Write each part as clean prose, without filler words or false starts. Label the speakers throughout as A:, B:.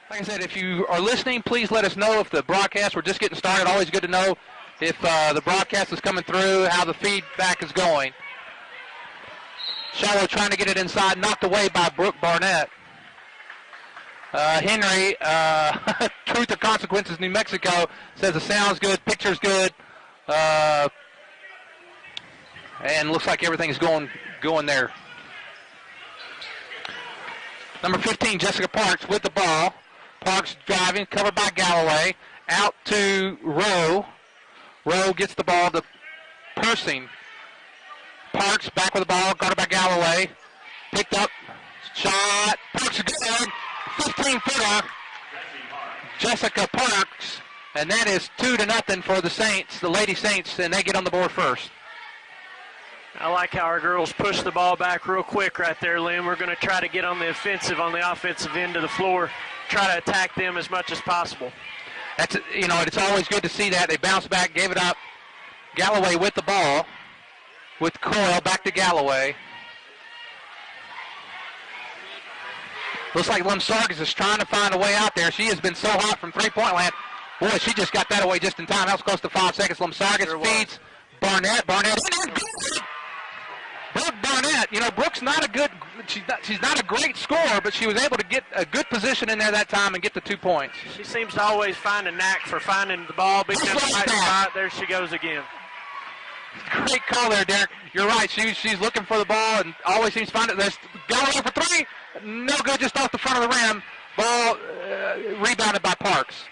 A: Like I said, if you are listening, please let us know if the broadcast, we're just getting started. Always good to know if the broadcast is coming through, how the feedback is going. Shiloh trying to get it inside, knocked away by Brooke Barnett. Henry, Truth or Consequences, New Mexico, says the sound's good, picture's good, and looks like everything's going there. Number 15, Jessica Parks with the ball. Parks driving, covered by Galloway. Out to Rowe. Rowe gets the ball to Persing. Parks back with the ball, guarded by Galloway. Picked up, shot. Parks good. 15-footer. Jessica Parks. And that is 2-0 for the Saints, the Lady Saints, and they get on the board first.
B: I like how our girls push the ball back real quick right there, Lynn. We're going to try to get on the offensive, on the offensive end of the floor, try to attack them as much as possible.
A: That's, it's always good to see that. They bounce back, gave it up. Galloway with the ball, with Coyle back to Galloway. Looks like Lum Sargis is trying to find a way out there. She has been so hot from three-point land. Boy, she just got that away just in time. That was close to 5 seconds. Lum Sargis feeds Barnett. Brooke Barnett, Brooke's not a good, she's not a great scorer, but she was able to get a good position in there that time and get the 2 points.
B: She seems to always find a knack for finding the ball, being in the right spot. There she goes again.
A: Great call there, Derek. You're right. She's looking for the ball and always seems to find it. There's Galloway for three. No good, just off the front of the rim. Ball rebounded by Parks.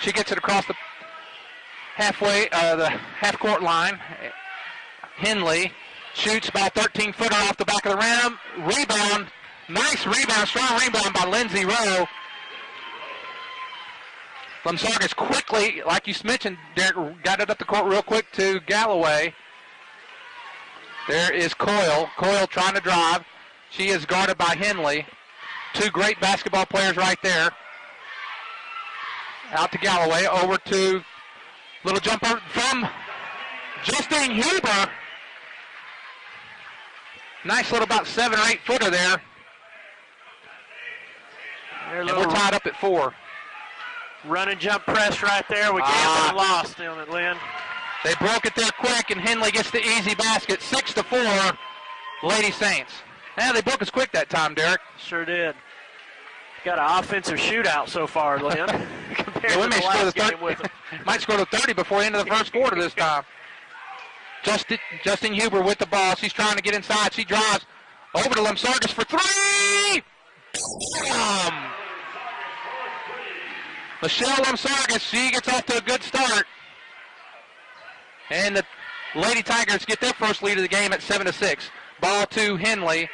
A: She gets it across the the half-court line. Henley shoots by 13-footer off the back of the rim. Rebound. Nice rebound. Strong rebound by Lindsay Rowe. Lemsargas quickly, like you mentioned, Derek, got it up the court real quick to Galloway. There is Coyle. Coyle trying to drive. She is guarded by Henley. Two great basketball players right there. Out to Galloway. Over to little jumper from Justine Huber. Nice little about 7 or 8 footer there. And we're tied up at 4.
B: Run and jump press right there. We can't lost on it, Lynn.
A: They broke it there quick, and Henley gets the easy basket. 6-4, Lady Saints. Yeah, they broke us quick that time, Derek.
B: Sure did. Got an offensive shootout so far, Lynn.
A: Yeah, we may score the 30. Might score the 30 before the end of the first quarter this time. Justine Huber with the ball. She's trying to get inside. She drives over to Lemsargas for 3. Michelle Lemsargas, she gets off to a good start. And the Lady Tigers get their first lead of the game at 7-6. Ball to Henley.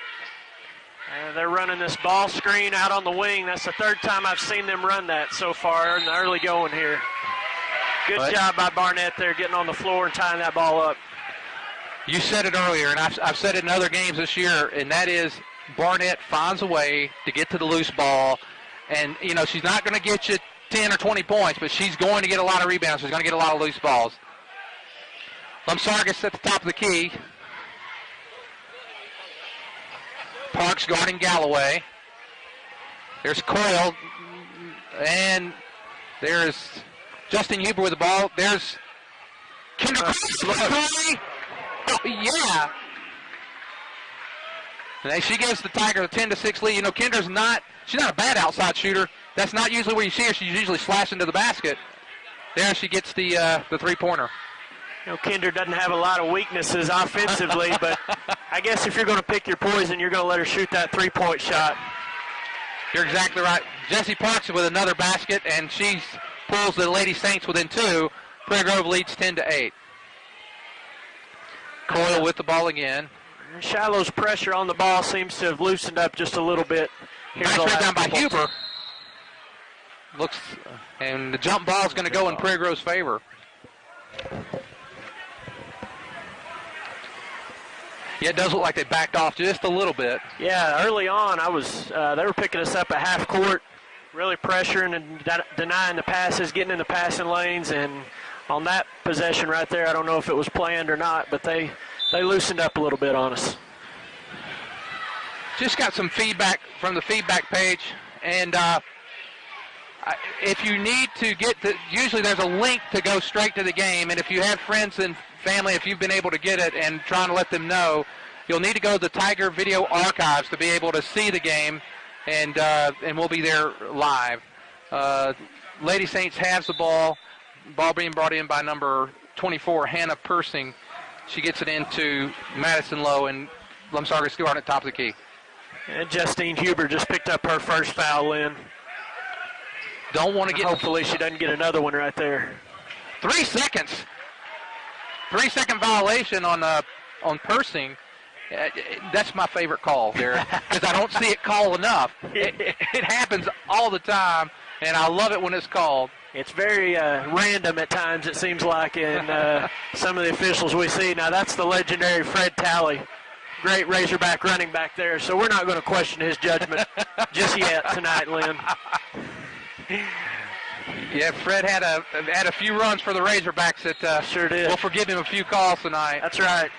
B: And they're running this ball screen out on the wing. That's the third time I've seen them run that so far in the early going here. Good job by Barnett there, getting on the floor and tying that ball up.
A: You said it earlier, and I've said it in other games this year, and that is Barnett finds a way to get to the loose ball. And, she's not going to get you 10 or 20 points, but she's going to get a lot of rebounds. She's going to get a lot of loose balls. Lemsargas at the top of the key. Parks guarding Galloway. There's Coyle. And there's Justine Huber with the ball. There's Kinder. Oh, yeah. And she gives the Tigers a 10-6 lead. Kinder's she's not a bad outside shooter. That's not usually where you see her. She's usually slashing to the basket. There she gets the three-pointer.
B: Kinder doesn't have a lot of weaknesses offensively, but I guess if you're going to pick your poison, you're going to let her shoot that three-point shot.
A: You're exactly right. Jessie Parks with another basket, and she pulls the Lady Saints within 2. Prairie Grove leads 10-8. Coyle with the ball again.
B: Shiloh's pressure on the ball seems to have loosened up just a little bit.
A: Nice rebound by Huber. And the jump ball is going to go in Prairie Grove's favor. Yeah, it does look like they backed off just a little bit.
B: Yeah, early on, they were picking us up at half court, really pressuring and denying the passes, getting in the passing lanes, and on that possession right there, I don't know if it was planned or not, but they loosened up a little bit on us.
A: Just got some feedback from the feedback page. And if you need to get to, usually there's a link to go straight to the game. And if you have friends and family, if you've been able to get it and trying to let them know, you'll need to go to the Tiger Video Archives to be able to see the game, and we'll be there live. Lady Saints has the ball. Ball being brought in by number 24, Hannah Persing. She gets it into Madison Lowe, and Lumsarga still on at top of the key.
B: And Justine Huber just picked up her first foul, Lynn.
A: Don't want to get...
B: Hopefully she doesn't get another one right there.
A: 3 seconds. 3-second violation on Persing. That's my favorite call there, because I don't see it called enough. It happens all the time, and I love it when it's called.
B: It's very random at times, it seems like, in some of the officials we see. Now, that's the legendary Fred Talley, great Razorback running back there, so we're not going to question his judgment just yet tonight, Lynn.
A: Yeah, Fred had a few runs for the Razorbacks that
B: sure did.
A: We'll forgive him a few calls tonight.
B: That's right.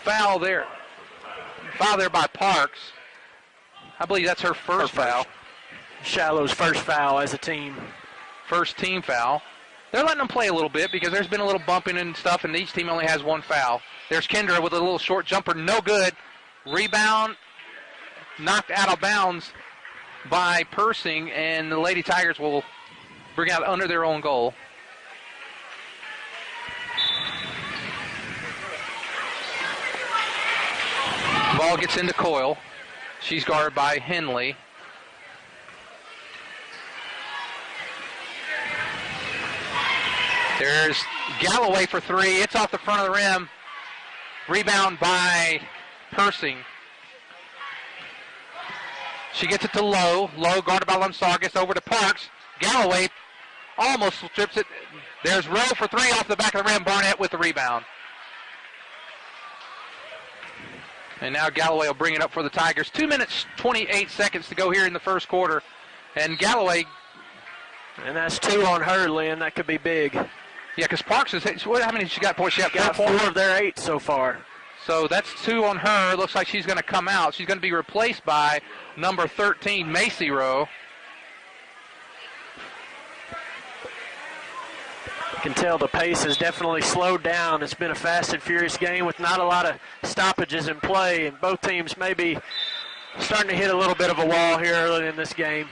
A: Foul there by Parks. I believe that's her first foul.
B: Shiloh's first foul as a team.
A: First team foul. They're letting them play a little bit because there's been a little bumping and stuff, and each team only has one foul. There's Kendra with a little short jumper, no good. Rebound knocked out of bounds by Persing, and the Lady Tigers will bring out under their own goal. Ball gets into Coyle. She's guarded by Henley. There's Galloway for three. It's off the front of the rim. Rebound by Persing. She gets it to Lowe. Lowe guarded by Lumsargas over to Parks. Galloway almost strips it. There's Rowe for three off the back of the rim. Barnett with the rebound. And now Galloway will bring it up for the Tigers. 2 minutes, 28 seconds to go here in the first quarter. And Galloway.
B: And that's two on her, Lynn. That could be big.
A: Yeah, because Parks is, how many she got points? She
B: got four of their 8 so far.
A: So that's two on her. Looks like she's going to come out. She's going to be replaced by number 13, Macy Rowe.
B: You can tell the pace has definitely slowed down. It's been a fast and furious game with not a lot of stoppages in play, and both teams may be starting to hit a little bit of a wall here early in this game.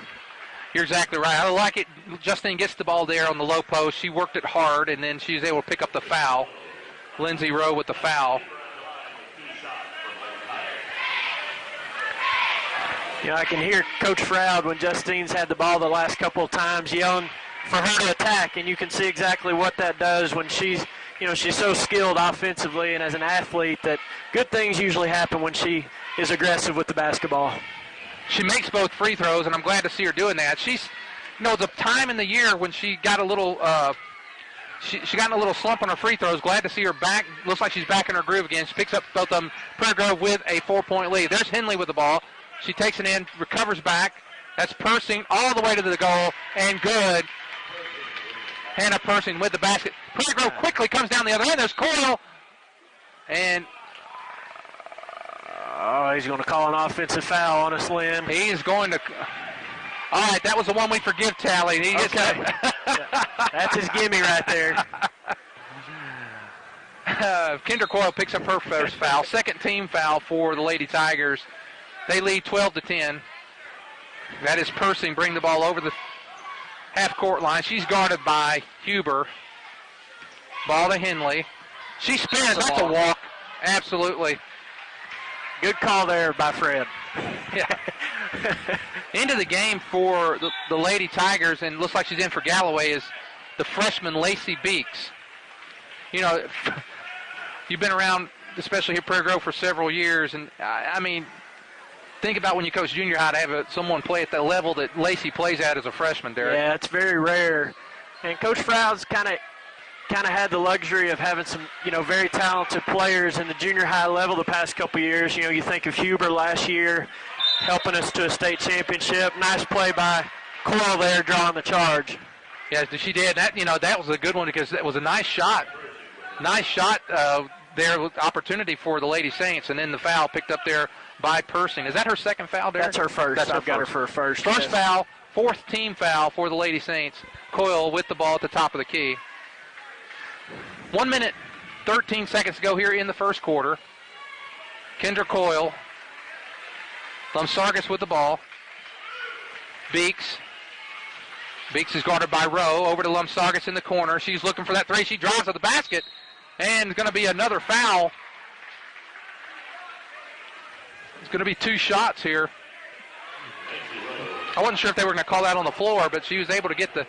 A: You're exactly right. I like it. Justine gets the ball there on the low post. She worked it hard, and then she was able to pick up the foul. Lindsay Rowe with the foul.
B: You know, I can hear Coach Froud when Justine's had the ball the last couple of times yelling for her to attack, and you can see exactly what that does when she's so skilled offensively and as an athlete that good things usually happen when she is aggressive with the basketball.
A: She makes both free throws, and I'm glad to see her doing that. She's, the time in the year when she got a little, she got in a little slump on her free throws. Glad to see her back. Looks like she's back in her groove again. She picks up both of them. Prairie Grove with a 4-point lead. There's Henley with the ball. She takes it in, recovers back. That's Persing all the way to the goal, and good. Hannah Persing with the basket. Prairie Grove quickly comes down the other end. There's Coyle, and
B: he's going to call an offensive foul on us, Lynn.
A: He is going to. All right, that was the one we forgive, Tally.
B: Okay. That's his gimme right there.
A: Kendra Coyle picks up her first foul. Second team foul for the Lady Tigers. They lead 12-10. That is Persing bring the ball over the half-court line. She's guarded by Huber. Ball to Henley. She spins. That's a walk. Absolutely.
B: Good call there by Fred.
A: Yeah. Into the game for the Lady Tigers, and looks like she's in for Galloway, is the freshman Lacey Beeks. You've been around, especially here at Prairie Grove, for several years, and I mean, think about when you coach junior high to have someone play at the level that Lacey plays at as a freshman, Derek.
B: Yeah, it's very rare. And Coach Froud's kind of had the luxury of having some, very talented players in the junior high level the past couple years. You think of Huber last year helping us to a state championship. Nice play by Coyle there drawing the charge.
A: Yeah, she did. That was a good one because that was a nice shot. Nice shot there with opportunity for the Lady Saints, and then the foul picked up there by Persing. Is that her second foul, Derek?
B: That's her first.
A: That's
B: I've got her for a first.
A: First foul, fourth team foul for the Lady Saints. Coyle with the ball at the top of the key. 1 minute, 13 seconds to go here in the first quarter. Kendra Coyle. Lumsargis with the ball. Beeks. Beeks is guarded by Rowe. Over to Lumsargis in the corner. She's looking for that three. She drives to the basket. And it's going to be another foul. It's going to be 2 shots here. I wasn't sure if they were going to call that on the floor, but she was able to get the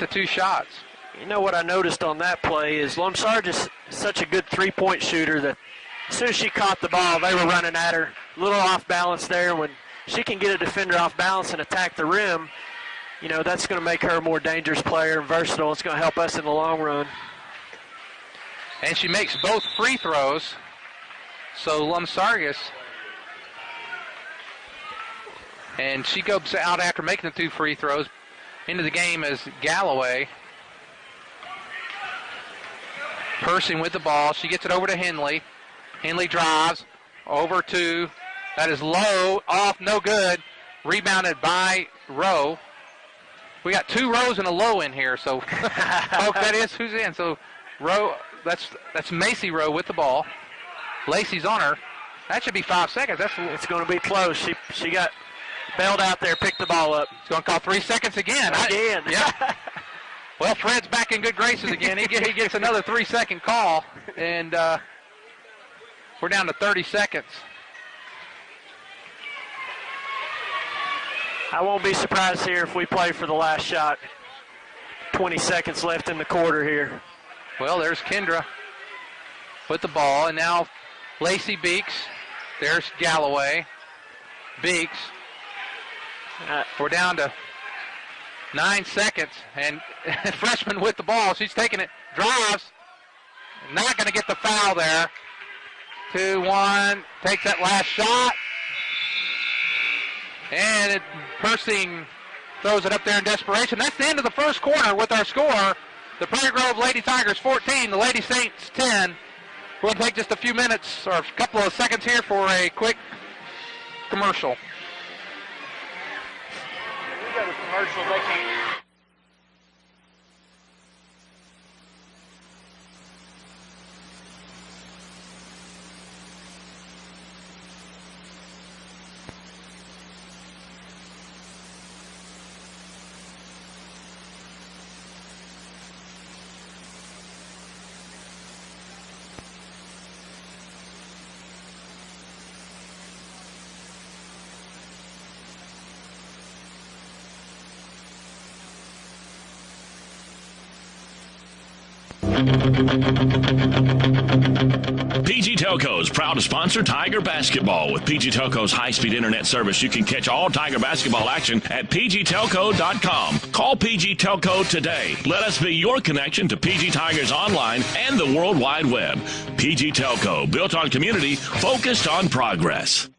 A: 2 shots.
B: You know what I noticed on that play is Lumsargis is such a good three-point shooter that as soon as she caught the ball, they were running at her. A little off balance there. When she can get a defender off balance and attack the rim, you know, that's going to make her a more dangerous player and versatile. It's going to help us in the long run.
A: And she makes both free throws. So Lumsargis, and she goes out after making the 2 free throws. Into the game is Galloway. Persing with the ball. She gets it over to Henley. Henley drives over to, that is low, off, no good. Rebounded by Rowe. We got 2 Rows and a low in here, so oh, that is who's in. So Rowe, that's Macy Rowe with the ball. Lacey's on her. That should be 5 seconds.
B: It's going to be close. She got bailed out there, picked the ball up.
A: It's going to call 3 seconds again. Yeah. Well, Fred's back in good graces again. He gets another 3-second call, and we're down to 30 seconds.
B: I won't be surprised here if we play for the last shot. 20 seconds left in the quarter here.
A: Well, there's Kendra with the ball, and now Lacey Beeks. There's Galloway. Beeks. We're down to 9 seconds, and freshman with the ball. She's taking it, drives, not going to get the foul there. 2-1, takes that last shot, and Persing throws it up there in desperation. That's the end of the first quarter with our score. The Prairie Grove Lady Tigers 14, the Lady Saints 10. We'll take just a few minutes or a couple of seconds here for a quick commercial.
B: We got a commercial, they can't.
C: PG Telco is proud to sponsor Tiger Basketball. With PG Telco's high-speed internet service, you can catch all Tiger basketball action at pgtelco.com. Call PG Telco today. Let us be your connection to PG Tigers online and the World Wide Web. PG Telco, built on community, focused on progress.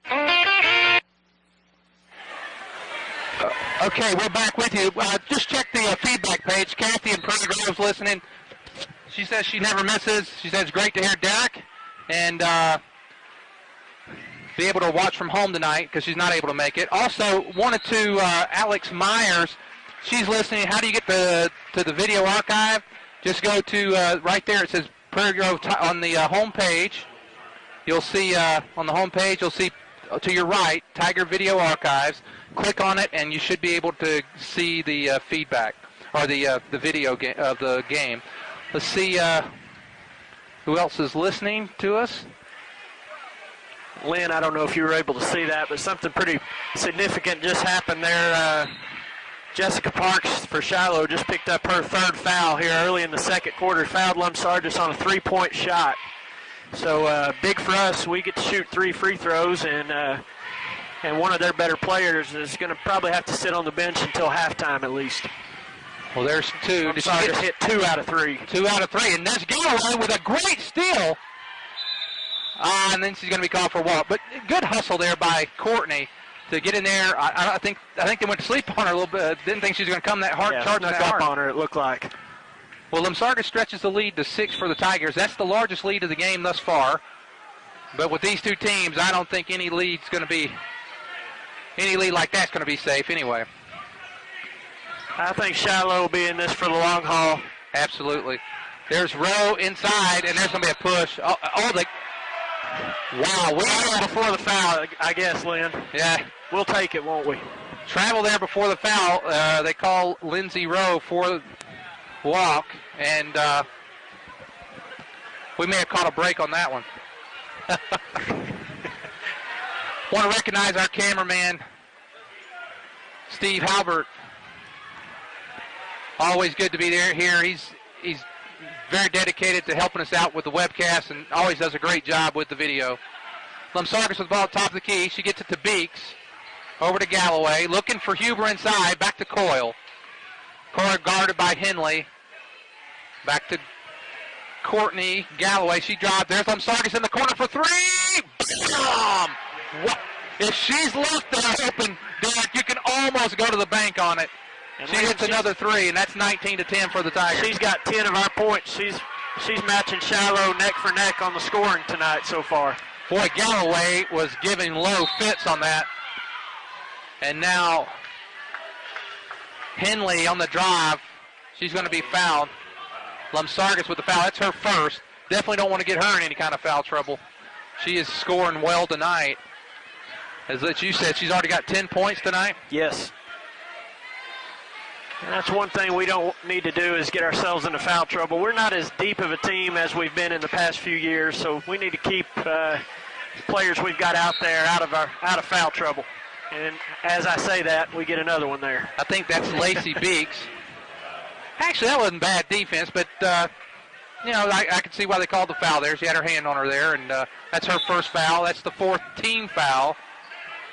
A: Okay, we're back with you. Just check the feedback page. Kathy in Prairie Grove's listening. She says she never misses. She says it's great to hear Derek and be able to watch from home tonight because she's not able to make it. Also, wanted to, Alex Myers, she's listening. How do you get to the video archive? Just go to right there. It says Prairie Grove on the home page. You'll see on the home page, you'll see to your right, Tiger Video Archives. Click on it, and you should be able to see the feedback or the video of the game. Let's see who else is listening to us.
B: Lynn, I don't know if you were able to see that, but something pretty significant just happened there. Jessica Parks for Shiloh just picked up her 3rd foul here early in the second quarter. Fouled Lumsargis on a 3-point shot. So big for us. We get to shoot 3 free throws, and one of their better players is going to probably have to sit on the bench until halftime at least.
A: Well, there's 2.
B: Lumsargis hit 2 out of 3.
A: 2 out of 3, and there's Galloway with a great steal. And then she's going to be called for a walk. But good hustle there by Courtney to get in there. I think they went to sleep on her a little bit. Didn't think she was going to come that hard, charging that hard.
B: Up on her, it looked like.
A: Well, Lumsargis stretches the lead to 6 for the Tigers. That's the largest lead of the game thus far. But with these two teams, I don't think any lead like that's going to be safe anyway.
B: I think Shiloh will be in this for the long haul.
A: Absolutely. There's Rowe inside, and there's going to be a push. Wow.
B: Before the foul, I guess, Lynn.
A: Yeah.
B: We'll take it, won't we?
A: Travel there before the foul. They call Lindsey Rowe for the walk, and we may have caught a break on that one. Want to recognize our cameraman, Steve Halbert. Always good to be there here. He's very dedicated to helping us out with the webcast and always does a great job with the video. Lumsargis with the ball at the top of the key. She gets it to Beeks. Over to Galloway. Looking for Huber inside. Back to Coyle. Coyle guarded by Henley. Back to Courtney. Galloway. She drives. There's Lumsargis in the corner for three. Bam! What? If she's left that open, Derek, you can almost go to the bank on it.
B: And
A: she hits another three, and that's 19-10 for the Tigers.
B: She's got 10 of our points. She's matching Shiloh neck for neck on the scoring tonight so far.
A: Boy, Galloway was giving Low fits on that. And now Henley on the drive. She's going to be fouled. Lumsargis with the foul. That's her first. Definitely don't want to get her in any kind of foul trouble. She is scoring well tonight. As you said, she's already got 10 points tonight.
B: Yes. And that's one thing we don't need to do is get ourselves into foul trouble. We're not as deep of a team as we've been in the past few years, so we need to keep players we've got out there out of foul trouble. And as I say that, we get another one there.
A: I think that's Lacey Beeks. Actually, that wasn't bad defense, but I can see why they called the foul there. She had her hand on her there, and that's her first foul. That's the fourth team foul.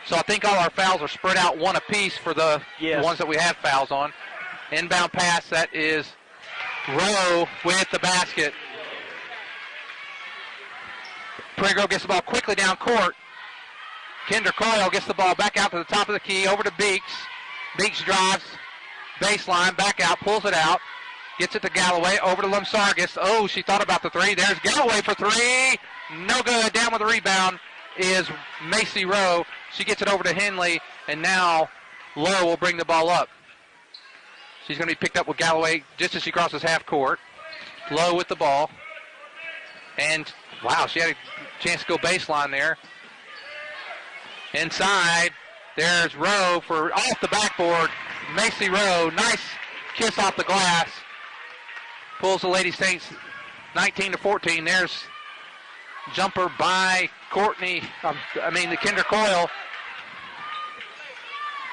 A: So I think all our fouls are spread out one apiece for the ones that we have fouls on. Inbound pass, that is Rowe with the basket. Prairie Grove gets the ball quickly down court. Kinder Coyle gets the ball back out to the top of the key, over to Beeks. Beeks drives, baseline, back out, pulls it out. Gets it to Galloway, over to Lumsargis. Oh, she thought about the three. There's Galloway for three. No good. Down with the rebound is Macy Rowe. She gets it over to Henley, and now Lowe will bring the ball up. She's going to be picked up with Galloway just as she crosses half court. Lowe with the ball. And, wow, she had a chance to go baseline there. Inside, there's Rowe for off the backboard. Macy Rowe, nice kiss off the glass. Pulls the Lady Saints 19-14. There's jumper by Courtney, the Kinder Coyle.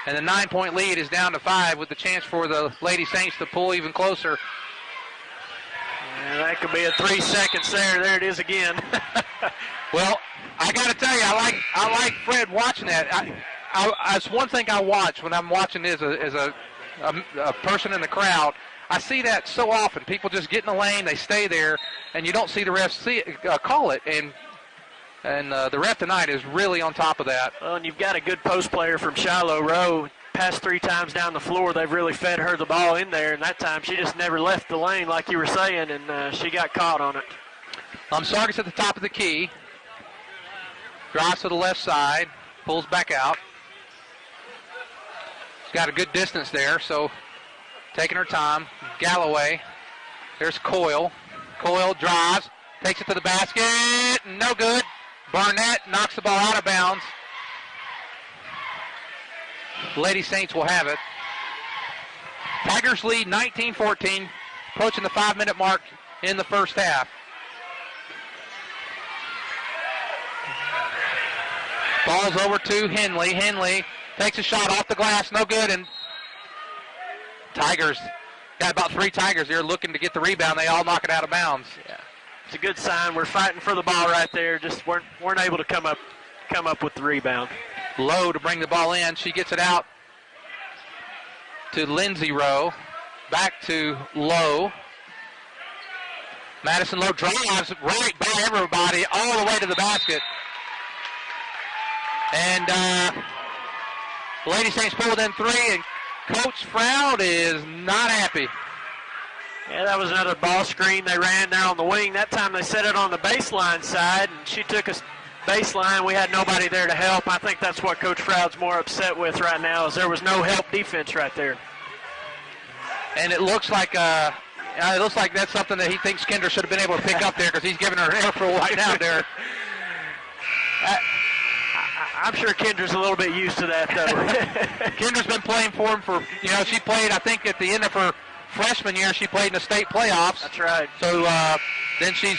A: And the 9-point lead is down to 5 with the chance for the Lady Saints to pull even closer.
B: And that could be a 3 seconds there. There it is again.
A: Well, I got to tell you, I like Fred watching that. It's one thing I watch when I'm watching this as a person in the crowd. I see that so often. People just get in the lane, they stay there, and you don't see the refs call it. And the ref tonight is really on top of that.
B: Well, and you've got a good post player from Shiloh Rowe. Past 3 times down the floor, they've really fed her the ball in there, and that time she just never left the lane like you were saying, and she got caught on it.
A: Lumsargis at the top of the key. Drives to the left side, pulls back out. She's got a good distance there, so taking her time. Galloway. There's Coyle. Coyle drives, takes it to the basket. No good. Barnett knocks the ball out of bounds. Lady Saints will have it. Tigers lead 19-14, approaching the 5-minute mark in the first half. Ball's over to Henley. Henley takes a shot off the glass, no good, and Tigers, got about 3 Tigers here looking to get the rebound. They all knock it out of bounds.
B: Yeah, it's a good sign. We're fighting for the ball right there. Just weren't able to come up with the rebound.
A: Lowe to bring the ball in. She gets it out to Lindsey Rowe. Back to Lowe. Madison Lowe drives right by everybody all the way to the basket. And Lady Saints pulled in 3, and Coach Froud is not happy.
B: Yeah, that was another ball screen they ran there on the wing. That time they set it on the baseline side, and she took us baseline, we had nobody there to help. I think that's what Coach Froud's more upset with right now, is there was no help defense right there.
A: And it looks like that's something that he thinks Kinder should have been able to pick up there, because he's giving her an earful right now there.
B: I'm sure Kinder's a little bit used to that, though.
A: Kinder's been playing for him for, she played, I think, at the end of her freshman year, she played in the state playoffs.
B: That's right.
A: So then she's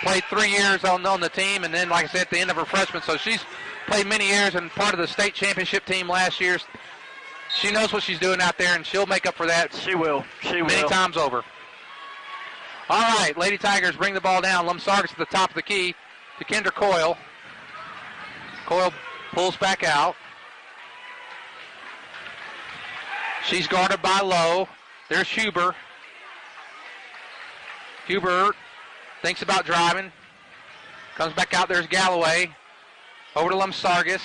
A: played 3 years on the team, and then, like I said, at the end of her freshman. So she's played many years and part of the state championship team last year. She knows what she's doing out there, and she'll make up for that.
B: She will.
A: Many times over. All right, Lady Tigers bring the ball down. Lumsargis at the top of the key to Kinder Coyle. Coyle pulls back out. She's guarded by Lowe. There's Huber. Huber thinks about driving. Comes back out. There's Galloway. Over to Lumsargis.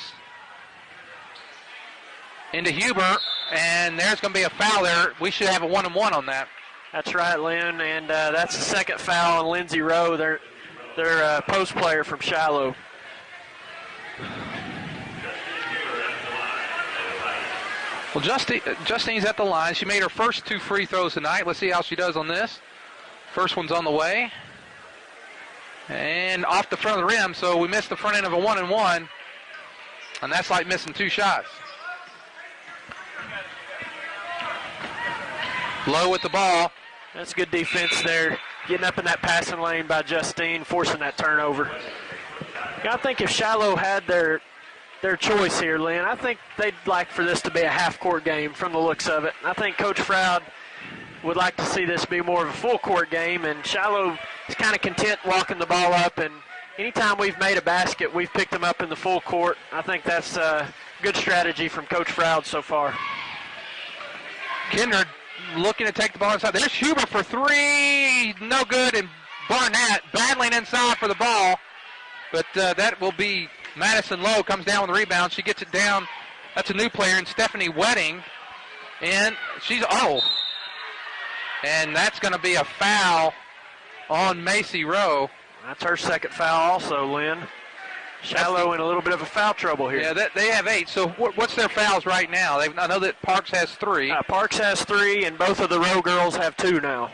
A: Into Huber. And there's going to be a foul there. We should have a 1-and-1 on that.
B: That's right, Lynn. And that's the second foul on Lindsay Rowe, their post player from Shiloh.
A: Well, Justine's at the line. She made her first 2 free throws tonight. Let's see how she does on this. First one's on the way. And off the front of the rim, so we missed the front end of a 1-and-1. And that's like missing 2 shots. Lowe with the ball.
B: That's good defense there. Getting up in that passing lane by Justine, forcing that turnover. I think if Shiloh had their choice here, Lynn, I think they'd like for this to be a half-court game from the looks of it. I think Coach Froud would like to see this be more of a full-court game, and Shiloh is kind of content walking the ball up, and anytime we've made a basket, we've picked them up in the full court. I think that's a good strategy from Coach Froud so far.
A: Kinder looking to take the ball inside. There's Huber for 3. No good, and Barnett battling inside for the ball, but that will be Madison Lowe. Comes down with the rebound. She gets it down. That's a new player, and Stephanie Wedding. And and that's going to be a foul on Macy Rowe.
B: That's her second foul also, Lynn. Shiloh in a little bit of a foul trouble here.
A: Yeah, they have 8. So what's their fouls right now? I know that Parks has 3.
B: Parks has 3, and both of the Rowe girls have 2 now.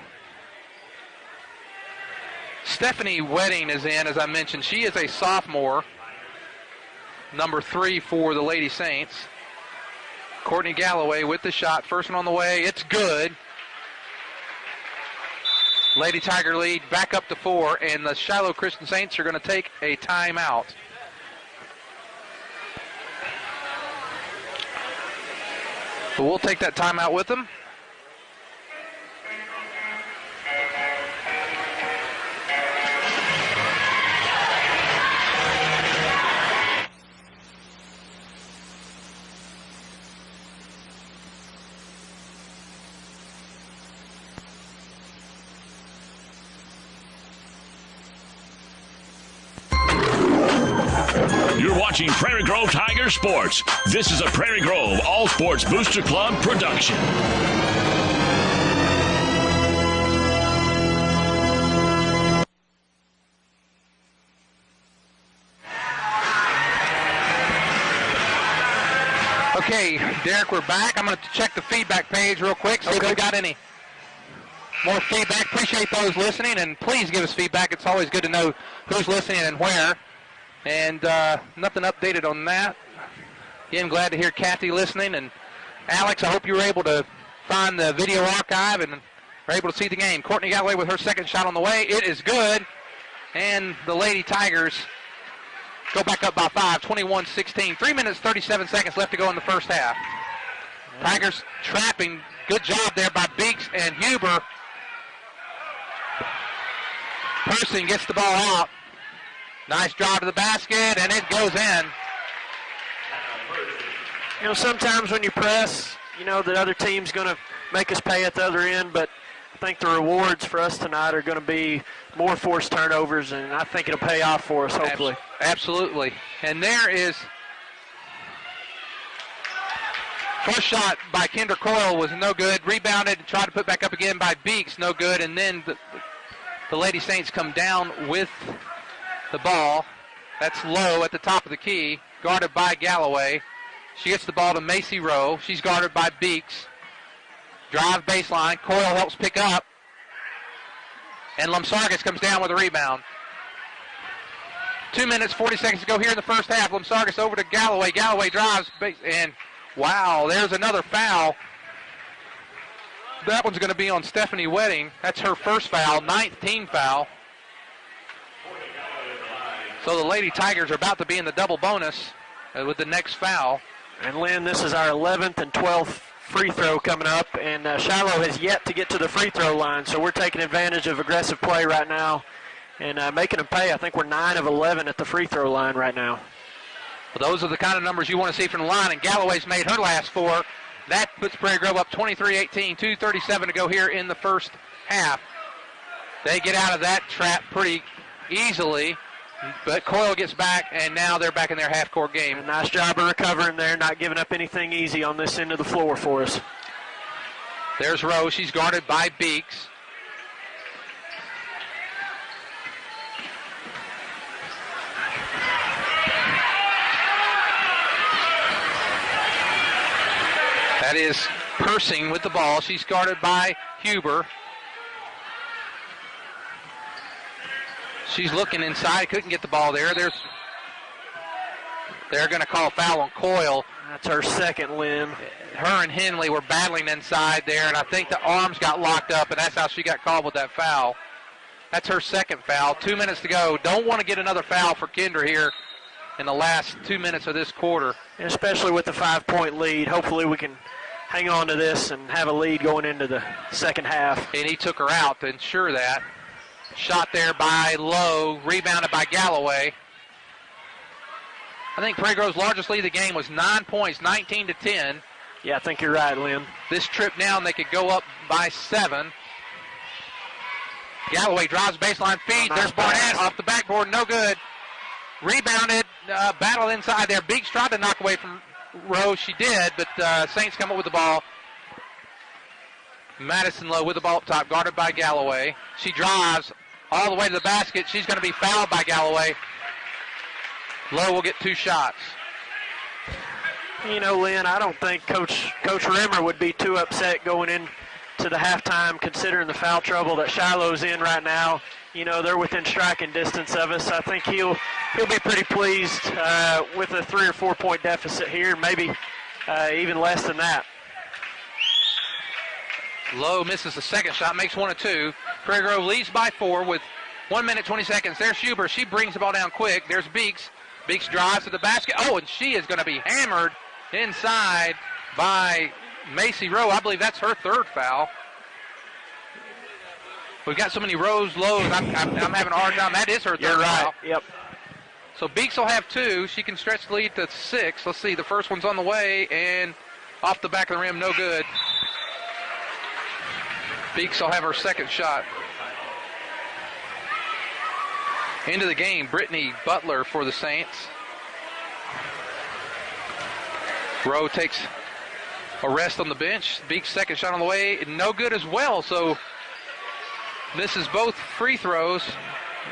A: Stephanie Wedding is in, as I mentioned. She is a sophomore, number 3 for the Lady Saints. Courtney Galloway with the shot. First one on the way. It's good. Lady Tiger lead back up to 4, and the Shiloh Christian Saints are going to take a timeout. So we'll take that timeout with them.
C: You're watching Prairie Grove Tiger Sports. This is a Prairie Grove All Sports Booster Club production.
A: Okay, Derek, we're back. I'm going to check the feedback page real quick, see if we've got any more feedback. Appreciate those listening, and please give us feedback. It's always good to know who's listening and where. And nothing updated on that. Again, glad to hear Kathy listening. And Alex, I hope you were able to find the video archive and are able to see the game. Courtney Galloway with her second shot on the way. It is good. And the Lady Tigers go back up by 5, 21-16. 3 minutes, 37 seconds left to go in the first half. Tigers trapping. Good job there by Beeks and Huber. Person gets the ball out. Nice drive to the basket, and it goes in.
B: You know, sometimes when you press, you know the other team's going to make us pay at the other end, but I think the rewards for us tonight are going to be more forced turnovers, and I think it'll pay off for us, hopefully.
A: Absolutely. And there is first shot by Kinder Coyle was no good. Rebounded and tried to put back up again by Beeks, no good. And then the Lady Saints come down with the ball. That's low at the top of the key, guarded by Galloway. She gets the ball to Macy Rowe. She's guarded by Beeks. Drive baseline. Coyle helps pick up. And Lumsargis comes down with a rebound. 2 minutes, 40 seconds to go here in the first half. Lumsargis over to Galloway. Galloway drives, and wow, there's another foul. That one's going to be on Stephanie Wedding. That's her first foul, 9th team foul. So the Lady Tigers are about to be in the double bonus with the next foul.
B: And Lynn, this is our 11th and 12th free throw coming up, and Shiloh has yet to get to the free throw line, so we're taking advantage of aggressive play right now and making them pay. I think we're 9 of 11 at the free throw line right now.
A: Well, those are the kind of numbers you want to see from the line, and Galloway's made her last 4. That puts Prairie Grove up 23-18, 2:37 to go here in the first half. They get out of that trap pretty easily, but Coyle gets back, and now they're back in their half-court game.
B: A nice job of recovering there, not giving up anything easy on this end of the floor for us.
A: There's Rowe. She's guarded by Beeks. That is Persing with the ball. She's guarded by Huber. She's looking inside. Couldn't get the ball there. They're going to call a foul on Coyle.
B: That's her second, Lynn.
A: Her and Henley were battling inside there, and I think the arms got locked up, and that's how she got called with that foul. That's her second foul. 2 minutes to go. Don't want to get another foul for Kinder here in the last 2 minutes of this quarter.
B: And especially with the 5-point lead. Hopefully we can hang on to this and have a lead going into the second half.
A: And he took her out to ensure that. Shot there by Lowe, rebounded by Galloway. I think Prairie Grove's largest lead of the game was 9 points, 19-10.
B: Yeah, I think you're right, Lynn.
A: This trip down, they could go up by 7. Galloway drives baseline, feed. There's Barnett off the backboard, no good. Rebounded, battle inside there. Beeks tried to knock away from Rose. She did, but Saints come up with the ball. Madison Lowe with the ball up top, guarded by Galloway. She drives all the way to the basket. She's going to be fouled by Galloway. Lowe will get 2 shots.
B: You know, Lynn, I don't think Coach Rimmer would be too upset going into the halftime, considering the foul trouble that Shiloh's in right now. You know, they're within striking distance of us. I think he'll be pretty pleased with a 3 or 4 point deficit here, maybe even less than that.
A: Lowe misses the second shot, makes 1 of 2. Prairie Grove leads by 4 with 1 minute, 20 seconds. There's Huber. She brings the ball down quick. There's Beeks. Beeks drives to the basket. Oh, and she is going to be hammered inside by Macy Rowe. I believe that's her 3rd foul. We've got so many Rows, Lows. I'm having a hard time. That is her 3rd foul.
B: Yep.
A: So Beeks will have 2. She can stretch the lead to 6. Let's see. The first one's on the way, and off the back of the rim, no good. Beeks will have her 2nd shot. Into the game, Brittany Butler for the Saints. Rowe takes a rest on the bench. Beeks' 2nd shot on the way, no good as well. So misses both free throws.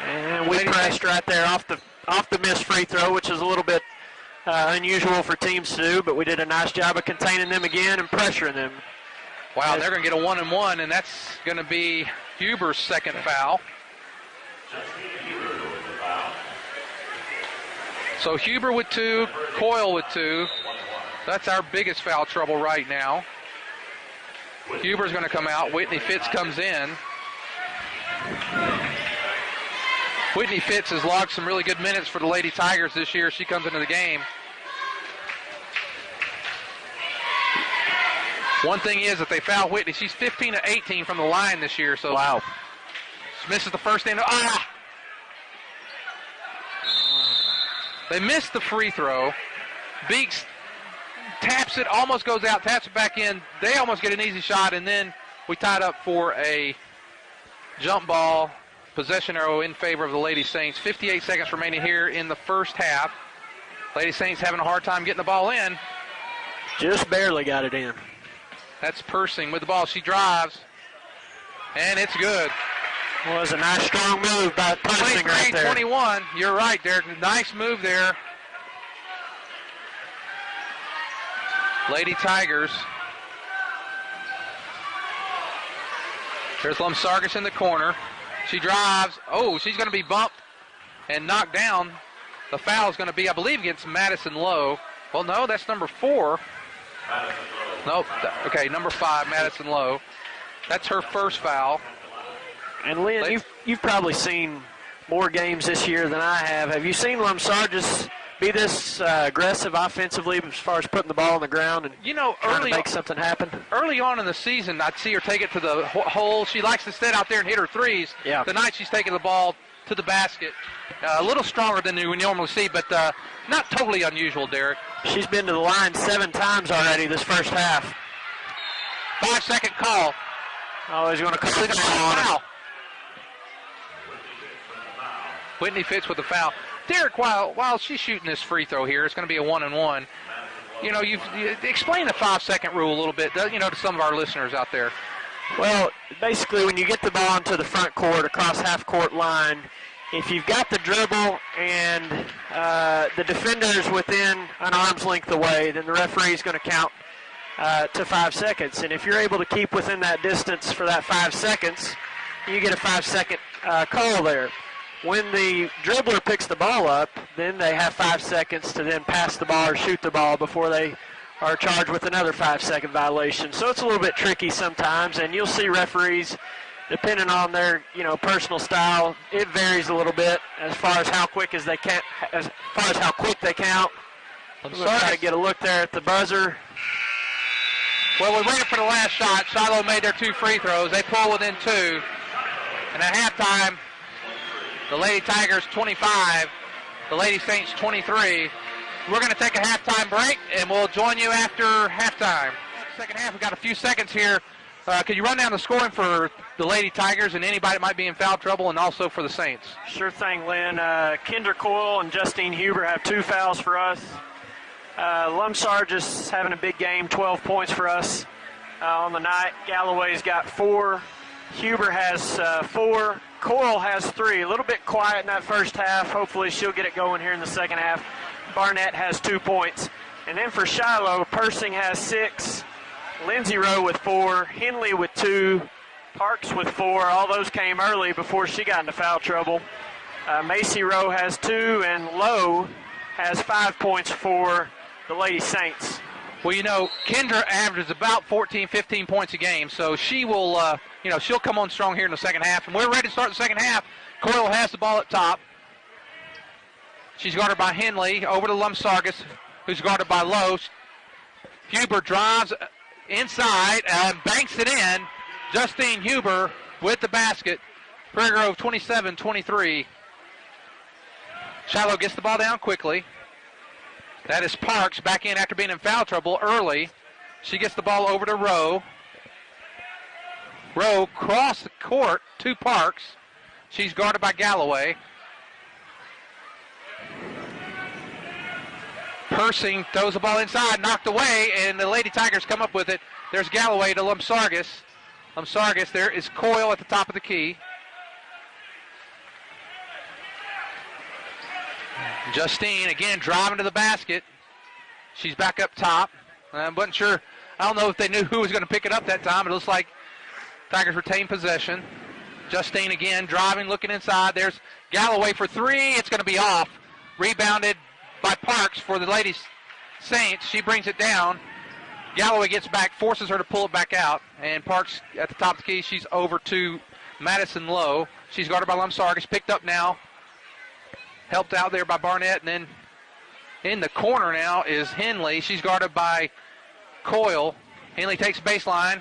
B: And we pressed right there off the missed free throw, which is a little bit unusual for teams to do, but we did a nice job of containing them again and pressuring them.
A: Wow, they're going to get a 1-and-1, and that's going to be Huber's 2nd foul. So Huber with 2, Coyle with 2. That's our biggest foul trouble right now. Huber's going to come out. Whitney Fitz comes in. Whitney Fitz has logged some really good minutes for the Lady Tigers this year. She comes into the game. One thing is, if they foul Whitney, she's 15 of 18 from the line this year. So
B: wow.
A: She misses the first end. They missed the free throw. Beeks taps it, almost goes out, taps it back in. They almost get an easy shot, and then we tied up for a jump ball possession arrow in favor of the Lady Saints. 58 seconds remaining here in the first half. Lady Saints having a hard time getting the ball in.
B: Just barely got it in.
A: That's Persing with the ball. She drives, and it's good.
B: Well, it was a nice strong move by Persing right there.
A: 23-21. You're right, Derek. Nice move there. Lady Tigers. There's Lumsargis in the corner. She drives. Oh, she's going to be bumped and knocked down. The foul is going to be, I believe, against Madison Lowe. Well, no, that's number 4. Nope. Okay, number 5, Madison Lowe. That's her first foul.
B: And Lynn, you've probably seen more games this year than I have. Have you seen Lumsargis be this aggressive offensively as far as putting the ball on the ground and trying to make something happen?
A: Early on in the season, I'd see her take it to the hole. She likes to sit out there and hit her threes.
B: Yeah.
A: Tonight she's taking the ball to the basket. A little stronger than we normally see, but not totally unusual, Derek.
B: She's been to the line 7 times already this first half.
A: 5-second call.
B: Oh, he's going to call it foul.
A: Whitney Fitz with the foul. Derek, while she's shooting this free throw here, it's going to be a 1-and-1. You explain the 5-second rule a little bit, to some of our listeners out there.
B: Well, basically, when you get the ball into the front court, across half-court line, if you've got the dribble and the defender's within an arm's length away, then the referee's going to count to 5 seconds. And if you're able to keep within that distance for that 5 seconds, you get a 5-second call there. When the dribbler picks the ball up, then they have 5 seconds to then pass the ball or shoot the ball before they are charged with another 5-second violation. So it's a little bit tricky sometimes, and you'll see referees, depending on their personal style, it varies a little bit as far as how quick they count. I'm going to try to get a look there at the buzzer.
A: Well, we're waiting for the last shot. Shiloh made their 2 free throws. They pull within 2. And at halftime, the Lady Tigers 25, the Lady Saints 23. We're going to take a halftime break, and we'll join you after halftime. Second half, we've got a few seconds here. Could you run down the scoring for the Lady Tigers and anybody that might be in foul trouble, and also for the Saints?
B: Sure thing, Lynn. Kendra Coyle and Justine Huber have 2 fouls for us. Lumsargis having a big game, 12 points for us on the night. Galloway's got 4. Huber has 4. Coyle has 3. A little bit quiet in that first half. Hopefully she'll get it going here in the second half. Barnett has 2 points. And then for Shiloh, Persing has 6. Lindsay Rowe with 4. Henley with 2. Parks with 4. All those came early before she got into foul trouble. Macy Rowe has 2. And Lowe has 5 points for the Lady Saints.
A: Well, Kendra averages about 14, 15 points a game, so she will, she'll come on strong here in the second half. And we're ready to start the second half. Coyle has the ball at top. She's guarded by Henley. Over to Lumsargis, who's guarded by Lowe. Huber drives inside and banks it in. Justine Huber with the basket. Prairie Grove 27-23. Shiloh gets the ball down quickly. That is Parks back in after being in foul trouble early. She gets the ball over to Rowe. Rowe cross the court to Parks. She's guarded by Galloway. Persing throws the ball inside, knocked away, and the Lady Tigers come up with it. There's Galloway to Lumsargis. Lumsargis, there is Coyle at the top of the key. Justine, again, driving to the basket. She's back up top. I wasn't sure. I don't know if they knew who was going to pick it up that time. It looks like Tigers retain possession. Justine again, driving, looking inside. There's Galloway for 3. It's going to be off. Rebounded by Parks for the Lady Saints. She brings it down. Galloway gets back, forces her to pull it back out. And Parks at the top of the key. She's over to Madison Lowe. She's guarded by Lumsargis. Picked up now. Helped out there by Barnett, and then in the corner now is Henley. She's guarded by Coyle. Henley takes baseline.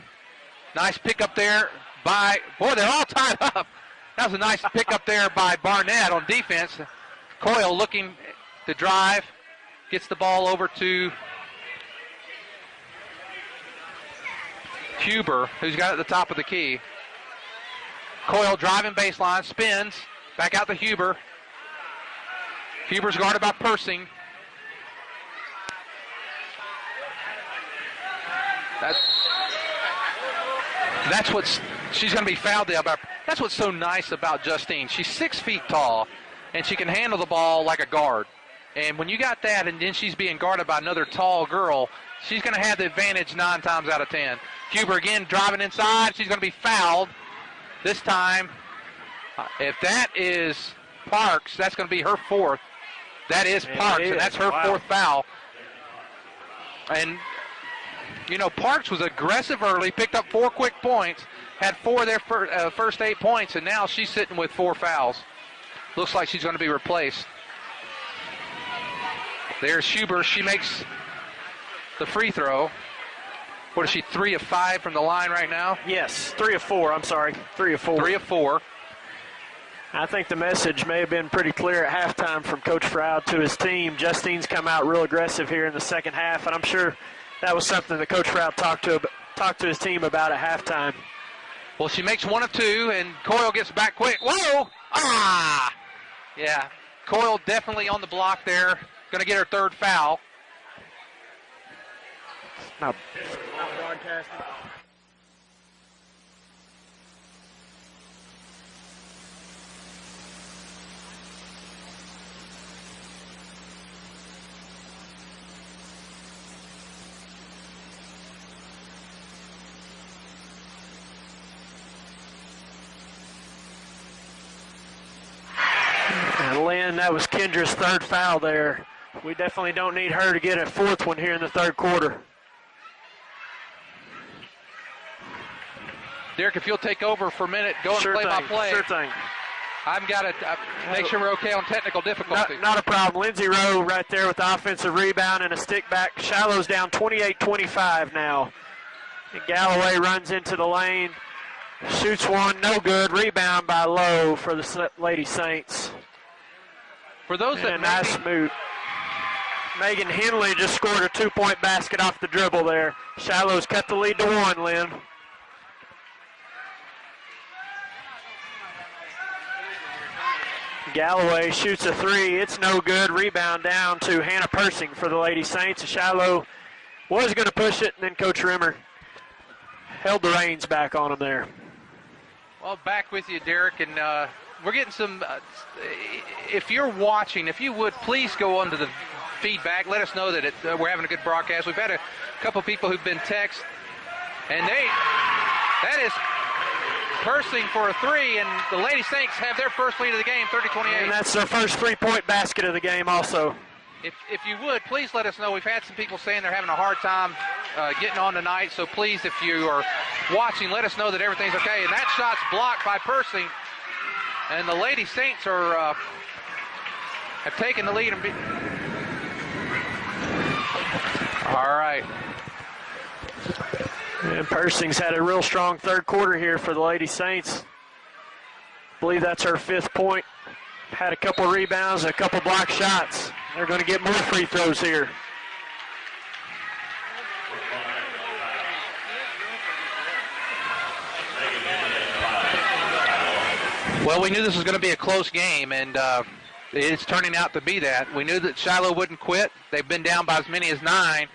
A: Nice pick up there by, boy, they're all tied up. That was a nice pick up there by Barnett on defense. Coyle looking to drive, gets the ball over to Huber, who's got it at the top of the key. Coyle driving baseline, spins, back out to Huber. Huber's guarded by Persing. That's what she's going to be fouled there by That's what's so nice about Justine. She's 6 feet tall, and she can handle the ball like a guard. And when you got that, and then she's being guarded by another tall girl, she's going to have the advantage 9 times out of 10. Huber again driving inside. She's going to be fouled. This time, if that is Parks, that's going to be her 4th. That is Parks, and that's her 4th foul. And, you know, Parks was aggressive early, picked up 4 quick points, had 4 of their first 8 points, and now she's sitting with 4 fouls. Looks like she's going to be replaced. There's Huber. She makes the free throw. What is she, 3 of 5 from the line right now?
B: Yes, 3 of 4. I'm sorry, 3 of 4.
A: 3 of 4.
B: I think the message may have been pretty clear at halftime from Coach Froud to his team. Justine's come out real aggressive here in the second half, and I'm sure that was something that Coach Froud talked to his team about at halftime.
A: Well, she makes 1 of 2, and Coyle gets back quick. Whoa! Ah! Yeah, Coyle definitely on the block there. Going to get her 3rd foul.
B: Now, and Lynn, that was Kendra's 3rd foul there. We definitely don't need her to get a 4th one here in the 3rd quarter.
A: Derek, if you'll take over for a minute, go and play by play.
B: Sure thing.
A: I've got to make sure we're okay on technical difficulty.
B: Not a problem. Lindsay Rowe right there with the offensive rebound and a stick back. Shiloh's down 28-25 now. And Galloway runs into the lane, shoots one, no good. Rebound by Lowe for the Lady Saints.
A: For those that
B: nice move. Megan Henley just scored a 2-point basket off the dribble there. Shiloh's cut the lead to 1, Lynn. Galloway shoots a 3. It's no good. Rebound down to Hannah Persing for the Lady Saints. Shiloh was going to push it, and then Coach Rimmer held the reins back on him there.
A: Well, back with you, Derek, and we're getting some, if you're watching, if you would, please go onto the feedback. Let us know that we're having a good broadcast. We've had a couple people who've been text, and that is Persing for a 3, and the Lady Saints have their first lead of the game, 30-28.
B: And that's their first 3-point basket of the game also.
A: If you would, please let us know. We've had some people saying they're having a hard time getting on tonight, so please, if you are watching, let us know that everything's okay. And that shot's blocked by Persing, and the Lady Saints have taken the lead. All right.
B: And Persing's had a real strong 3rd quarter here for the Lady Saints. I believe that's her 5th point. Had a couple rebounds and a couple block shots. They're going to get more free throws here.
A: Well, we knew this was going to be a close game, and it's turning out to be that. We knew that Shiloh wouldn't quit. They've been down by as many as 9.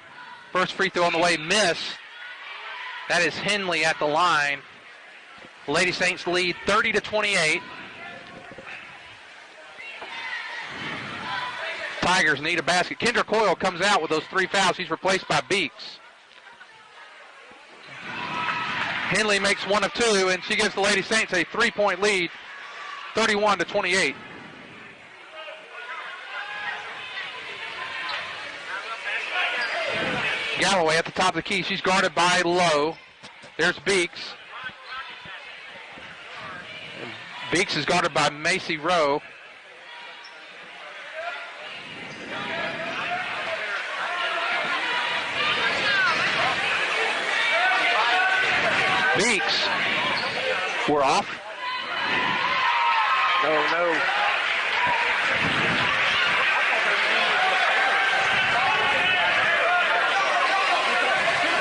A: First free throw on the way, missed. That is Henley at the line. Lady Saints lead 30-28. Tigers need a basket. Kendra Coyle comes out with those 3 fouls. He's replaced by Beeks. Henley makes 1 of 2, and she gives the Lady Saints a 3-point lead, 31-28. Galloway at the top of the key. She's guarded by Lowe. There's Beeks. And Beeks is guarded by Macy Rowe. Beeks. We're off.
B: No.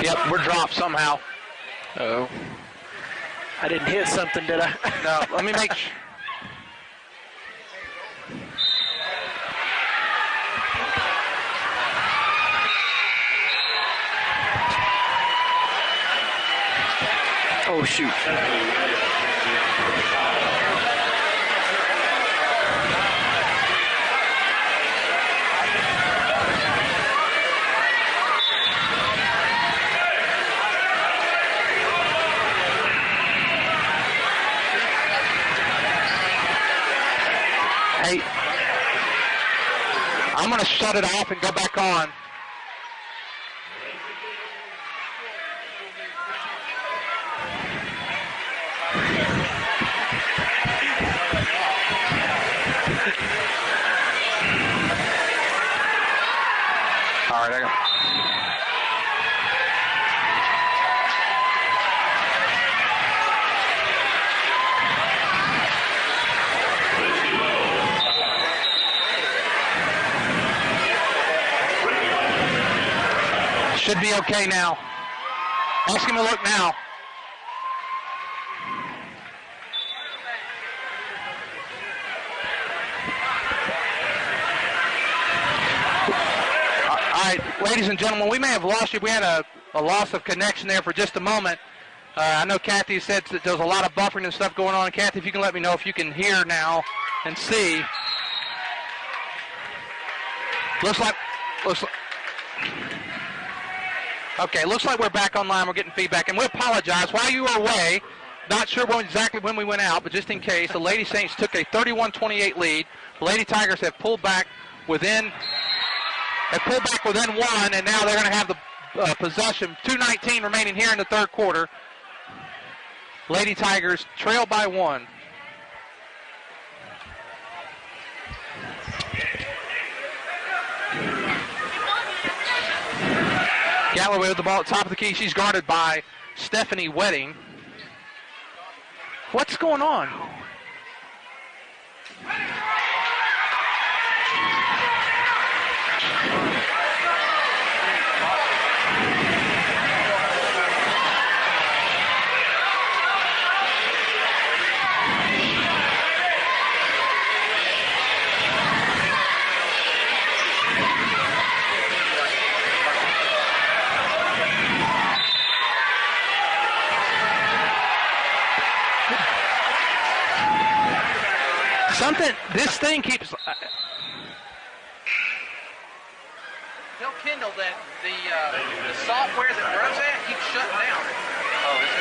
A: Yep, we're dropped somehow.
B: Oh. I didn't hit something, did I?
A: No, let me make sure.
B: Oh, shoot.
A: Hey, I'm going to shut it off and go back on. All right, I got. Should be okay now. Ask him to look now. All right, ladies and gentlemen, we may have lost you. We had a loss of connection there for just a moment. I know Kathy said that there was a lot of buffering and stuff going on. Kathy, if you can let me know if you can hear now and see. Looks like. Okay, looks like we're back online. We're getting feedback, and we apologize. While you were away, not sure exactly when we went out, but just in case, the Lady Saints took a 31-28 lead. The Lady Tigers have pulled back within one, and now they're going to have the possession. 2:19 remaining here in the third quarter. Lady Tigers trail by one. Galloway with the ball at top of the key. She's guarded by Stephanie Wedding. What's going on? This thing keeps.
D: Tell Kendall that the software that runs that keeps shutting down. Oh, is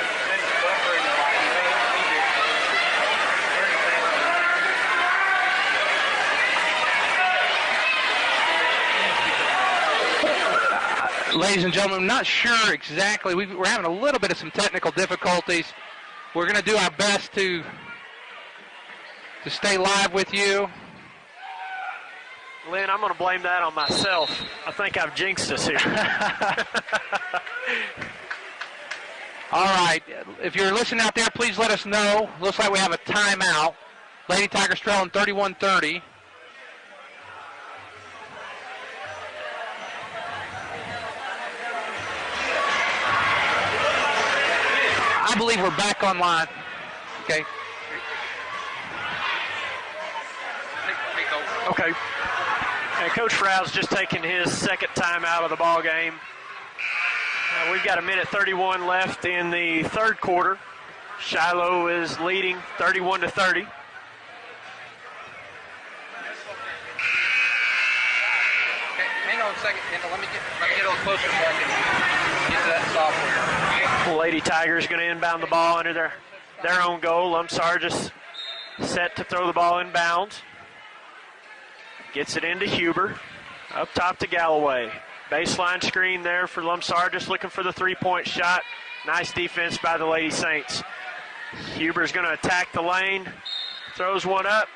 D: it?
A: Ladies and gentlemen, I'm not sure exactly. We're having a little bit of some technical difficulties. We're going to do our best to stay live with you.
B: Lynn, I'm going to blame that on myself. I think I've jinxed us here.
A: All right. If you're listening out there, please let us know. Looks like we have a timeout. Lady Tigers trailing 31-30. I believe we're back online. Okay.
B: Okay. And Coach Frow's just taking his second time out of the ball game. We've got 1:31 left in the third quarter. Shiloh is leading 31-30.
D: Okay, hang on a second, Kendall. Let me get a little closer so I can get to that software.
B: Lady Tigers going to inbound the ball under their own goal. Lumsargis set to throw the ball in bounds. Gets it into Huber. Up top to Galloway. Baseline screen there for Lumsargis looking for the three-point shot. Nice defense by the Lady Saints. Huber's going to attack the lane. Throws one up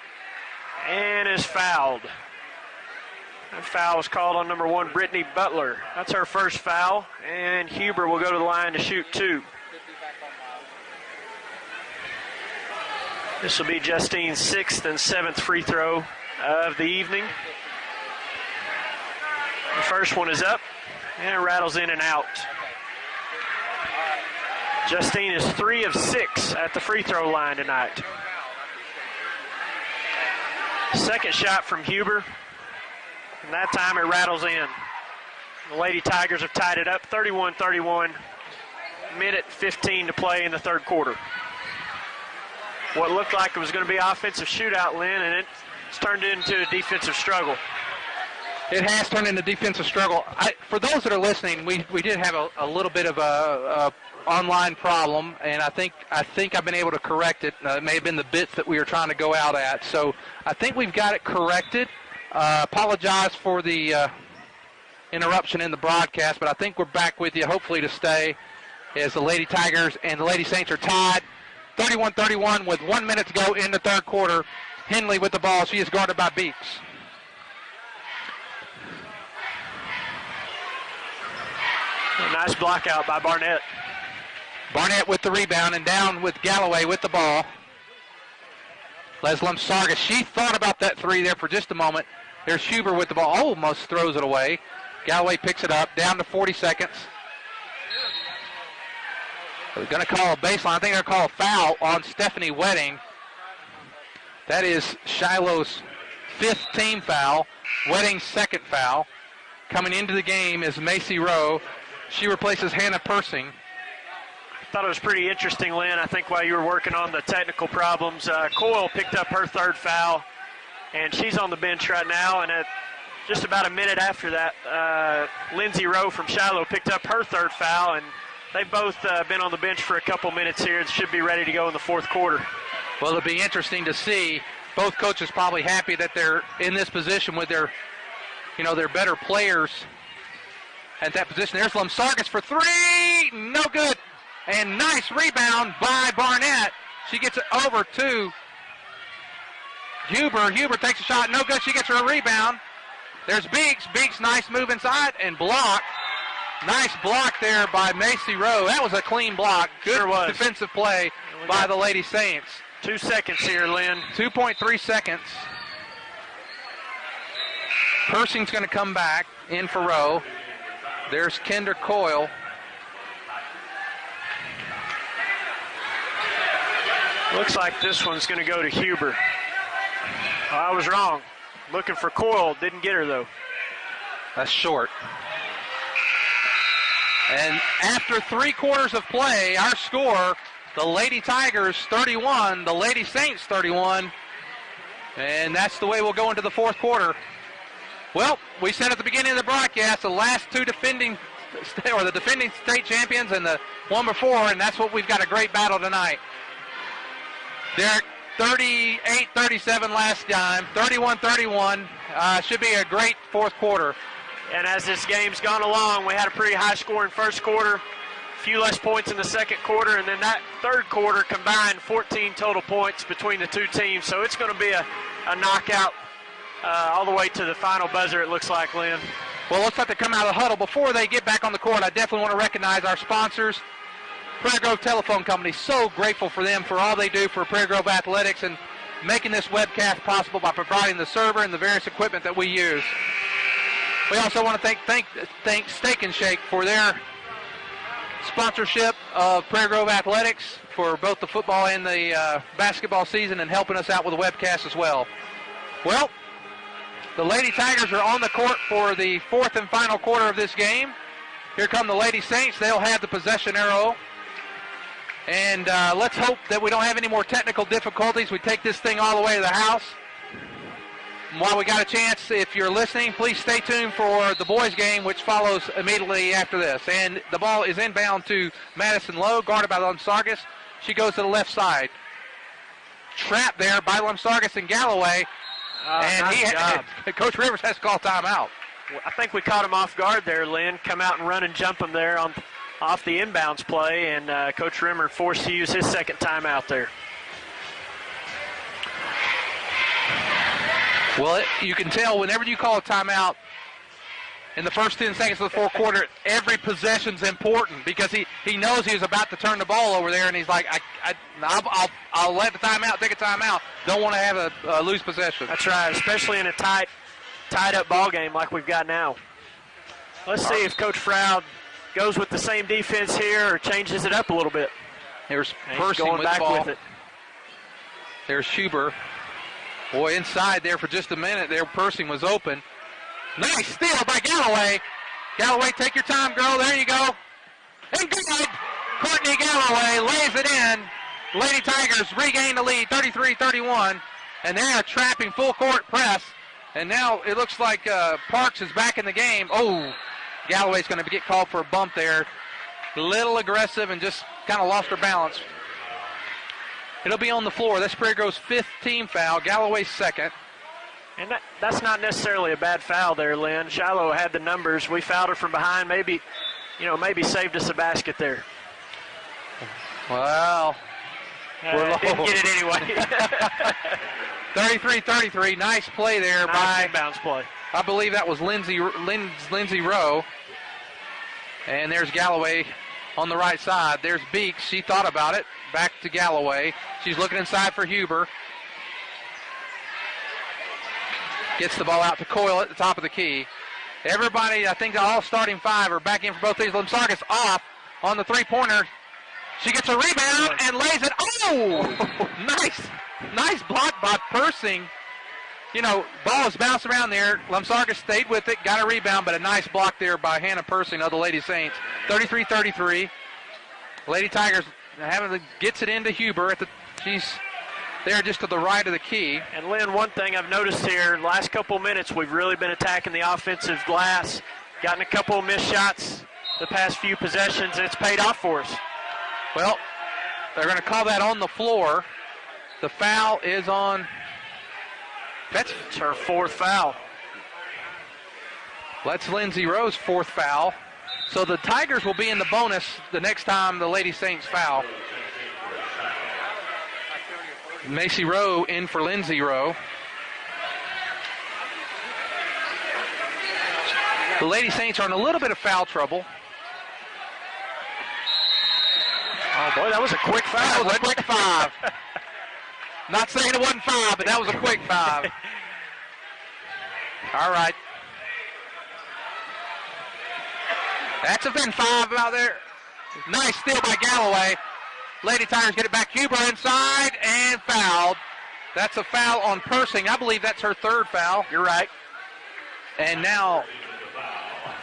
B: and is fouled. That foul was called on number 1, Brittany Butler. That's her first foul, and Huber will go to the line to shoot two. This will be Justine's 6th and 7th free throw of the evening. The first one is up, and it rattles in and out. Justine is 3 of 6 at the free throw line tonight. Second shot from Huber, and that time it rattles in. The Lady Tigers have tied it up 31-31. Minute 15 to play in the third quarter. what looked like it was going to be an offensive shootout, Lynn, and it's turned into a defensive struggle.
A: It has turned into defensive struggle. For those that are listening, we did have a little bit of a online problem, and I think I've been able to correct it. It may have been the bits that we were trying to go out at. So I think we've got it corrected. Apologize for the interruption in the broadcast, but I think we're back with you, hopefully to stay, as the Lady Tigers and the Lady Saints are tied 31-31 with 1 minute to go in the third quarter. Henley with the ball. She is guarded by Beeks.
B: A nice block out by Barnett.
A: Barnett with the rebound and down with Galloway with the ball. Leslum Sargas, she thought about that three there for just a moment. There's Huber with the ball, almost throws it away. Galloway picks it up, down to 40 seconds. They're going to call a baseline. I think they're going to call a foul on Stephanie Wedding. That is Shiloh's 5th team foul, Wedding's 2nd foul. Coming into the game is Macy Rowe. She replaces Hannah Persing.
B: I thought it was pretty interesting, Lynn. I think while you were working on the technical problems, Coyle picked up her 3rd foul, and she's on the bench right now. And at just about a minute after that, Lindsay Rowe from Shiloh picked up her 3rd foul, and they've both been on the bench for a couple minutes here. It should be ready to go in the 4th quarter.
A: Well, it'll be interesting to see. Both coaches probably happy that they're in this position with their better players at that position. There's Lamsargas for 3, no good. And nice rebound by Barnett. She gets it over to Huber. Huber takes a shot, no good. She gets her a rebound. There's Beeks. Beeks, nice move inside and block. Nice block there by Macy Rowe. That was a clean block. Good defensive play by the Lady Saints.
B: 2 seconds here, Lynn.
A: 2.3 seconds. Persing's going to come back in for Rowe. There's Kinder Coyle.
B: Looks like this one's going to go to Huber. I was wrong. Looking for Coyle. Didn't get her, though.
A: That's short. And after 3 quarters of play, our score, the Lady Tigers 31, the Lady Saints 31. And that's the way we'll go into the 4th quarter. Well, we said at the beginning of the broadcast, the last 2 defending state champions and the one before, and that's what we've got, a great battle tonight. Derek, 38-37 last time, 31-31. Should be a great 4th quarter.
B: And as this game's gone along, we had a pretty high score in 1st quarter, a few less points in the 2nd quarter, and then that 3rd quarter combined 14 total points between the 2 teams. So it's going to be a knockout all the way to the final buzzer, it looks like, Lynn.
A: Well, looks like they come out of the huddle. Before they get back on the court, I definitely want to recognize our sponsors, Prairie Grove Telephone Company. So grateful for them for all they do for Prairie Grove Athletics and making this webcast possible by providing the server and the various equipment that we use. We also want to thank Steak and Shake for their sponsorship of Prairie Grove Athletics for both the football and the basketball season and helping us out with the webcast as well. Well, the Lady Tigers are on the court for the 4th and final quarter of this game. Here come the Lady Saints. They'll have the possession arrow. And let's hope that we don't have any more technical difficulties. We take this thing all the way to the house. And while we got a chance, if you're listening, please stay tuned for the boys' game, which follows immediately after this. And the ball is inbound to Madison Lowe, guarded by Lamsargas. She goes to the left side. Trapped there by Lamsargas and Galloway. And
B: nice job.
A: Coach Rivers has to call timeout.
B: I think we caught him off guard there, Lynn. Come out and run and jump him there off the inbounds play, and Coach Rimmer forced to use his 2nd timeout there.
A: Well, you can tell whenever you call a timeout in the first 10 seconds of the 4th quarter, every possession's important because he knows he was about to turn the ball over there, and he's like, I'll let the timeout, take a timeout. Don't want to have a lose possession.
B: That's right, especially in a tied-up ball game like we've got now. Let's see if Coach Froud goes with the same defense here or changes it up a little bit.
A: Here's Persing
B: going
A: with
B: back
A: the ball.
B: with it.
A: There's Huber. Boy, inside there for just a minute there, Persing was open. Nice steal by Galloway. Galloway, take your time, girl. There you go. And good. Courtney Galloway lays it in. Lady Tigers regain the lead, 33-31, and they are trapping full court press. And now it looks like Parks is back in the game. Oh, Galloway's going to get called for a bump there. A little aggressive and just kind of lost her balance. It'll be on the floor. That's Prairie Grove's 5th team foul. Galloway's 2nd.
B: And that's not necessarily a bad foul there, Lynn. Shiloh had the numbers. We fouled her from behind. Maybe saved us a basket there.
A: Well,
B: didn't get it anyway.
A: 33-33. Nice play there by
B: inbounds play.
A: I believe that was Lindsay Rowe. And there's Galloway on the right side. There's Beeks. She thought about it. Back to Galloway. She's looking inside for Huber. Gets the ball out to Coyle at the top of the key. Everybody, I think all starting 5 are back in for both these. Lamsargas off on the three-pointer. She gets a rebound and lays it. Oh! Nice block by Persing. Ball is bouncing around there. Lamsargas stayed with it, got a rebound, but a nice block there by Hannah Persing of the Lady Saints. 33-33. Lady Tigers gets it into Huber. She's there just to the right of the key.
B: And Lynn, one thing I've noticed here, last couple of minutes, we've really been attacking the offensive glass, gotten a couple of missed shots the past few possessions, and it's paid off for us.
A: Well, they're going to call that on the floor. The foul is on. It's
B: her 4th foul.
A: That's Lindsay Rowe's 4th foul. So the Tigers will be in the bonus the next time the Lady Saints foul. Macy Rowe in for Lindsay Rowe. The Lady Saints are in a little bit of foul trouble.
B: Oh, boy, that was a quick foul.
A: That was a quick 5. Not saying it wasn't 5, but that was a quick 5. All right. That's been 5 out there. Nice steal by Galloway. Lady Tigers get it back. Huber inside and fouled. That's a foul on Persing. I believe that's her 3rd foul.
B: You're right.
A: And now,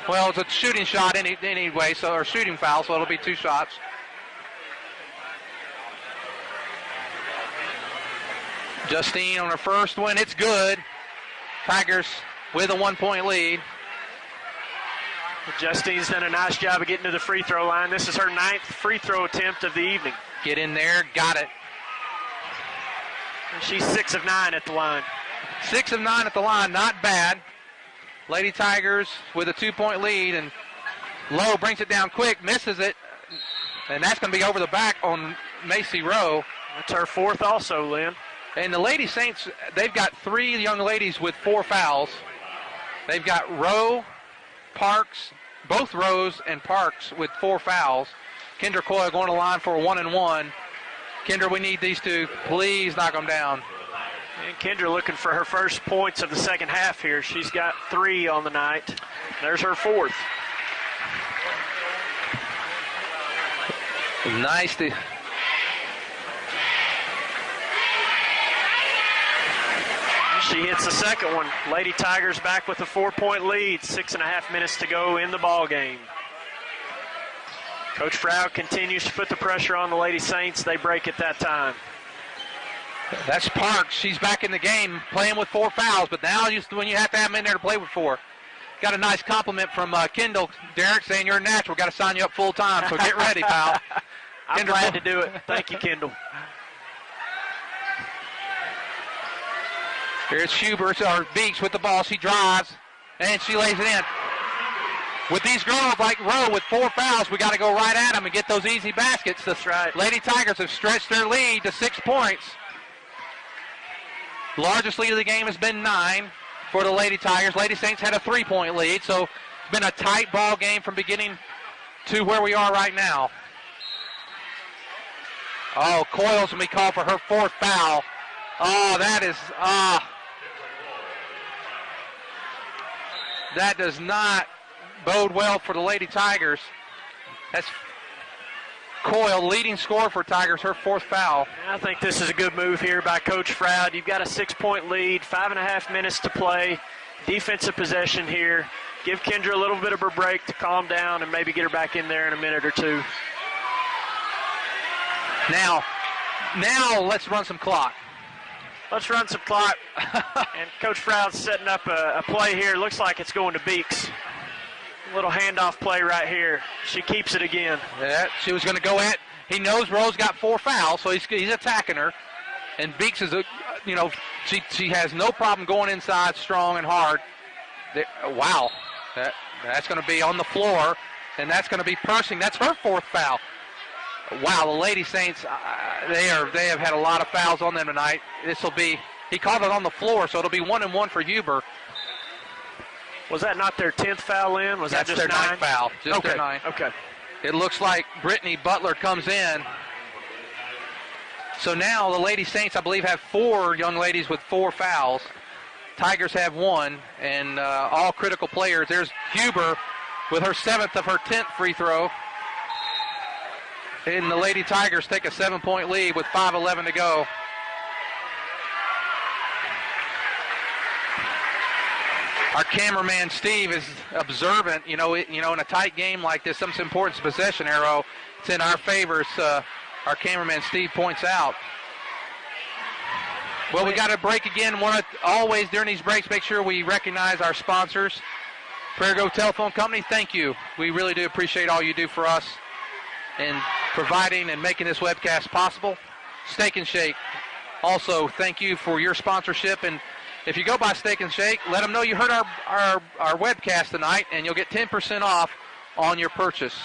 A: well, it's a shooting shot anyway, or shooting foul, so it'll be 2 shots. Justine on her first one. It's good. Tigers with a 1-point lead.
B: Justine's done a nice job of getting to the free throw line. This is her 9th free throw attempt of the evening.
A: Get in there. Got it.
B: And she's 6 of 9 at the line.
A: 6 of 9 at the line. Not bad. Lady Tigers with a 2-point lead. And Lowe brings it down quick. Misses it. And that's going to be over the back on Macy Rowe.
B: That's her 4th also, Lynn.
A: And the Lady Saints, they've got 3 young ladies with 4 fouls. They've got Rowe, Parks, both Rose and Parks with 4 fouls. Kendra Coyle going to line for a 1-and-1. Kendra, we need these 2. Please knock them down.
B: And Kendra looking for her first points of the second half here. She's got 3 on the night. There's her 4th.
A: Nice.
B: She hits the second one. Lady Tigers back with a 4-point lead. 6.5 minutes to go in the ball game. Coach Froud continues to put the pressure on the Lady Saints. They break at that time.
A: That's Parks. She's back in the game playing with 4 fouls, but now when you have to have them in there to play with 4. Got a nice compliment from Kendall, Derek, saying you're a natural. Got to sign you up full time, so get ready, pal.
B: I'm glad to do it. Thank you, Kendall.
A: Here's Hubert, or Beeks with the ball. She drives, and she lays it in. With these girls like Rowe with 4 fouls, we got to go right at them and get those easy baskets.
B: That's right.
A: Lady Tigers have stretched their lead to 6 points. Largest lead of the game has been 9 for the Lady Tigers. Lady Saints had a 3-point lead, so it's been a tight ball game from beginning to where we are right now. Oh, Coyle's going to be called for her 4th foul. Oh, that does not bode well for the Lady Tigers. That's Coyle, leading scorer for Tigers, her 4th foul.
B: I think this is a good move here by Coach Froud. You've got a 6-point lead, 5.5 minutes to play, defensive possession here. Give Kendra a little bit of a break to calm down and maybe get her back in there in a minute or 2.
A: Now, Now let's run some clock.
B: Let's run some clock. And Coach Froud's setting up a play here. Looks like it's going to Beeks. A little handoff play right here. She keeps it again.
A: Yeah, she was going to go at. He knows Rose got 4 fouls, so he's attacking her. And Beeks is she has no problem going inside strong and hard. Wow, that's going to be on the floor, and that's going to be Persing. That's her 4th foul. Wow, the Lady Saints, they have had a lot of fouls on them tonight. He called it on the floor, so it'll be 1-1 for Huber.
B: Was that not their 10th foul, Lynn? Was that just
A: their
B: 9th
A: foul? Just their 9th.
B: Okay.
A: It looks like Brittany Butler comes in. So now the Lady Saints, I believe, have 4 young ladies with 4 fouls. Tigers have 1, and all critical players. There's Huber with her 7th of her 10th free throw. And the Lady Tigers take a 7-point lead with 5:11 to go. Our cameraman Steve is observant. In a tight game like this, something's important. Possession arrow. It's in our favor. Our cameraman Steve points out. Well, we got a break again. Want to always during these breaks make sure we recognize our sponsors. Prairie Grove Telephone Company, thank you. We really do appreciate all you do for us in providing and making this webcast possible. Steak and Shake, also thank you for your sponsorship. And if you go by Steak and Shake, let them know you heard our webcast tonight, and you'll get 10% off on your purchase.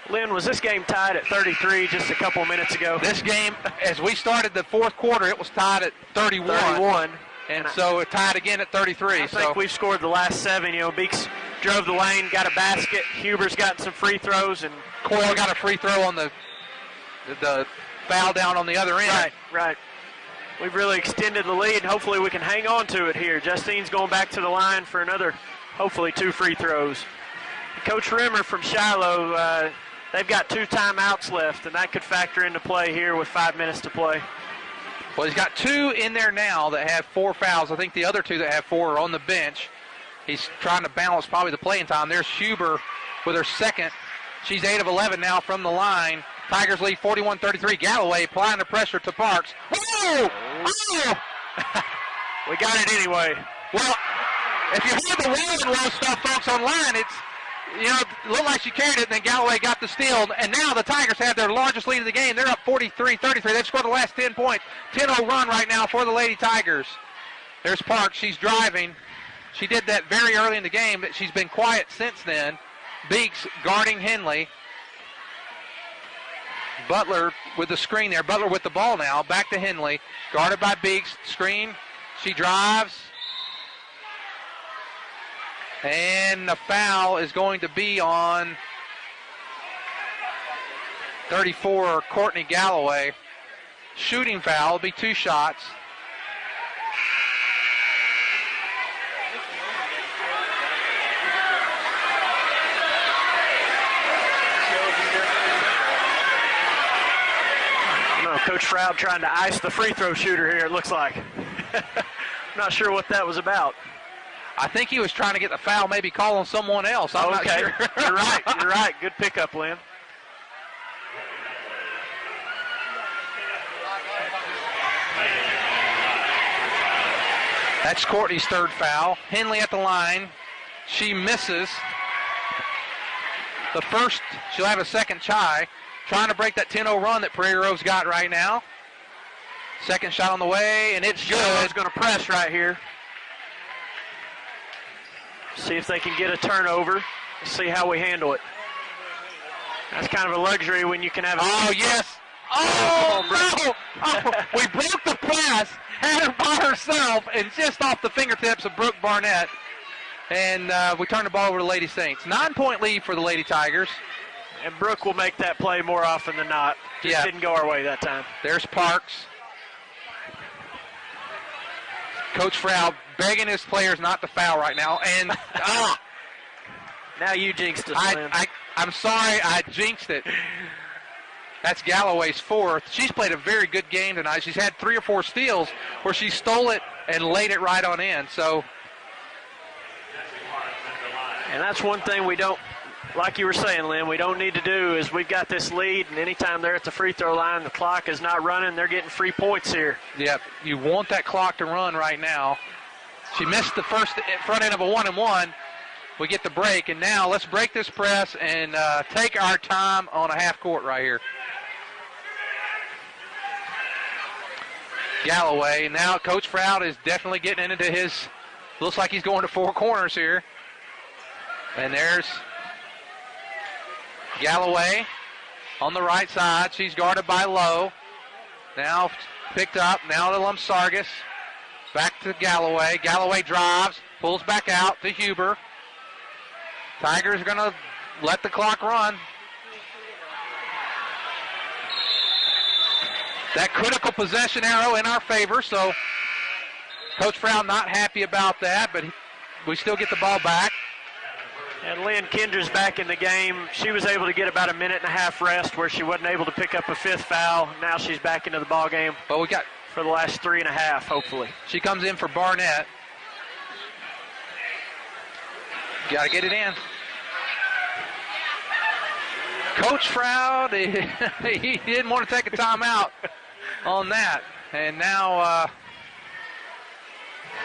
B: Lynn, was this game tied at 33 just a couple minutes ago?
A: This game, as we started the 4th quarter, it was tied at 31. And so it tied again at 33.
B: I think we've scored the last 7. Beeks drove the lane, got a basket. Huber's gotten some free throws, and
A: Coyle got a free throw on the foul down on the other end.
B: Right. We've really extended the lead, and hopefully we can hang on to it here. Justine's going back to the line for another, hopefully 2 free throws. Coach Rimmer from Shiloh, they've got 2 timeouts left, and that could factor into play here with 5 minutes to play.
A: Well, he's got 2 in there now that have 4 fouls. I think the other 2 that have 4 are on the bench. He's trying to balance probably the playing time. There's Huber with her 2nd. She's 8 of 11 now from the line. Tigers lead 41-33. Galloway applying the pressure to Parks. Oh!
B: We got it anyway.
A: Well, if you heard the Roll stuff, folks, online, it looked like she carried it, and then Galloway got the steal. And now the Tigers have their largest lead of the game. They're up 43-33. They've scored the last 10 points. 10-0 run right now for the Lady Tigers. There's Parks. She's driving. She did that very early in the game, but she's been quiet since then. Beeks guarding Henley. Butler with the screen there. Butler with the ball now. Back to Henley. Guarded by Beeks. Screen. She drives. And the foul is going to be on 34, Courtney Galloway. Shooting foul. It'll be 2 shots.
B: Coach Froud trying to ice the free throw shooter here, it looks like. Not sure what that was about.
A: I think he was trying to get the foul, maybe call on someone else. I'm not sure.
B: You're right. Good pickup, Lynn.
A: That's Courtney's 3rd foul. Henley at the line. She misses. The first, she'll have a 2nd try. Trying to break that 10-0 run that Prairie Grove's got right now. 2nd shot on the way, and it's good.
B: It's going to press right here. See if they can get a turnover. See how we handle it. That's kind of a luxury when you can have.
A: Oh yes! Oh no! Oh, we broke the press, had her by herself, and just off the fingertips of Brooke Barnett, and we turned the ball over to Lady Saints. 9-point lead for the Lady Tigers.
B: And Brooke will make that play more often than not. Just didn't go our way that time.
A: There's Parks. Coach Froud begging his players not to foul right now. And
B: now you jinxed us, Lynn.
A: I'm sorry I jinxed it. That's Galloway's 4th. She's played a very good game tonight. She's had 3 or 4 steals where she stole it and laid it right on in. So,
B: and that's one thing we don't like you were saying, Lynn, we don't need to do is we've got this lead, and anytime they're at the free throw line, the clock is not running, they're getting free points here.
A: Yep, you want that clock to run right now. She missed the front end of a 1-and-1. We get the break, and now let's break this press and take our time on a half court right here. Galloway, now Coach Froud is definitely getting into his, looks like he's going to four corners here. And there's Galloway on the right side. She's guarded by Lowe. Now picked up, now to Lumsargis. Back to Galloway. Galloway drives, pulls back out to Huber. Tigers are going to let the clock run. That critical possession arrow in our favor, so Coach Froud not happy about that, but we still get the ball back.
B: And Lynn Kendra's back in the game. She was able to get about a minute and a half rest where she wasn't able to pick up a fifth foul. Now she's back into the ball game.
A: But we got
B: for the last 3.5, hopefully.
A: She comes in for Barnett. Got to get it in. Coach Froud, he didn't want to take a timeout on that. And now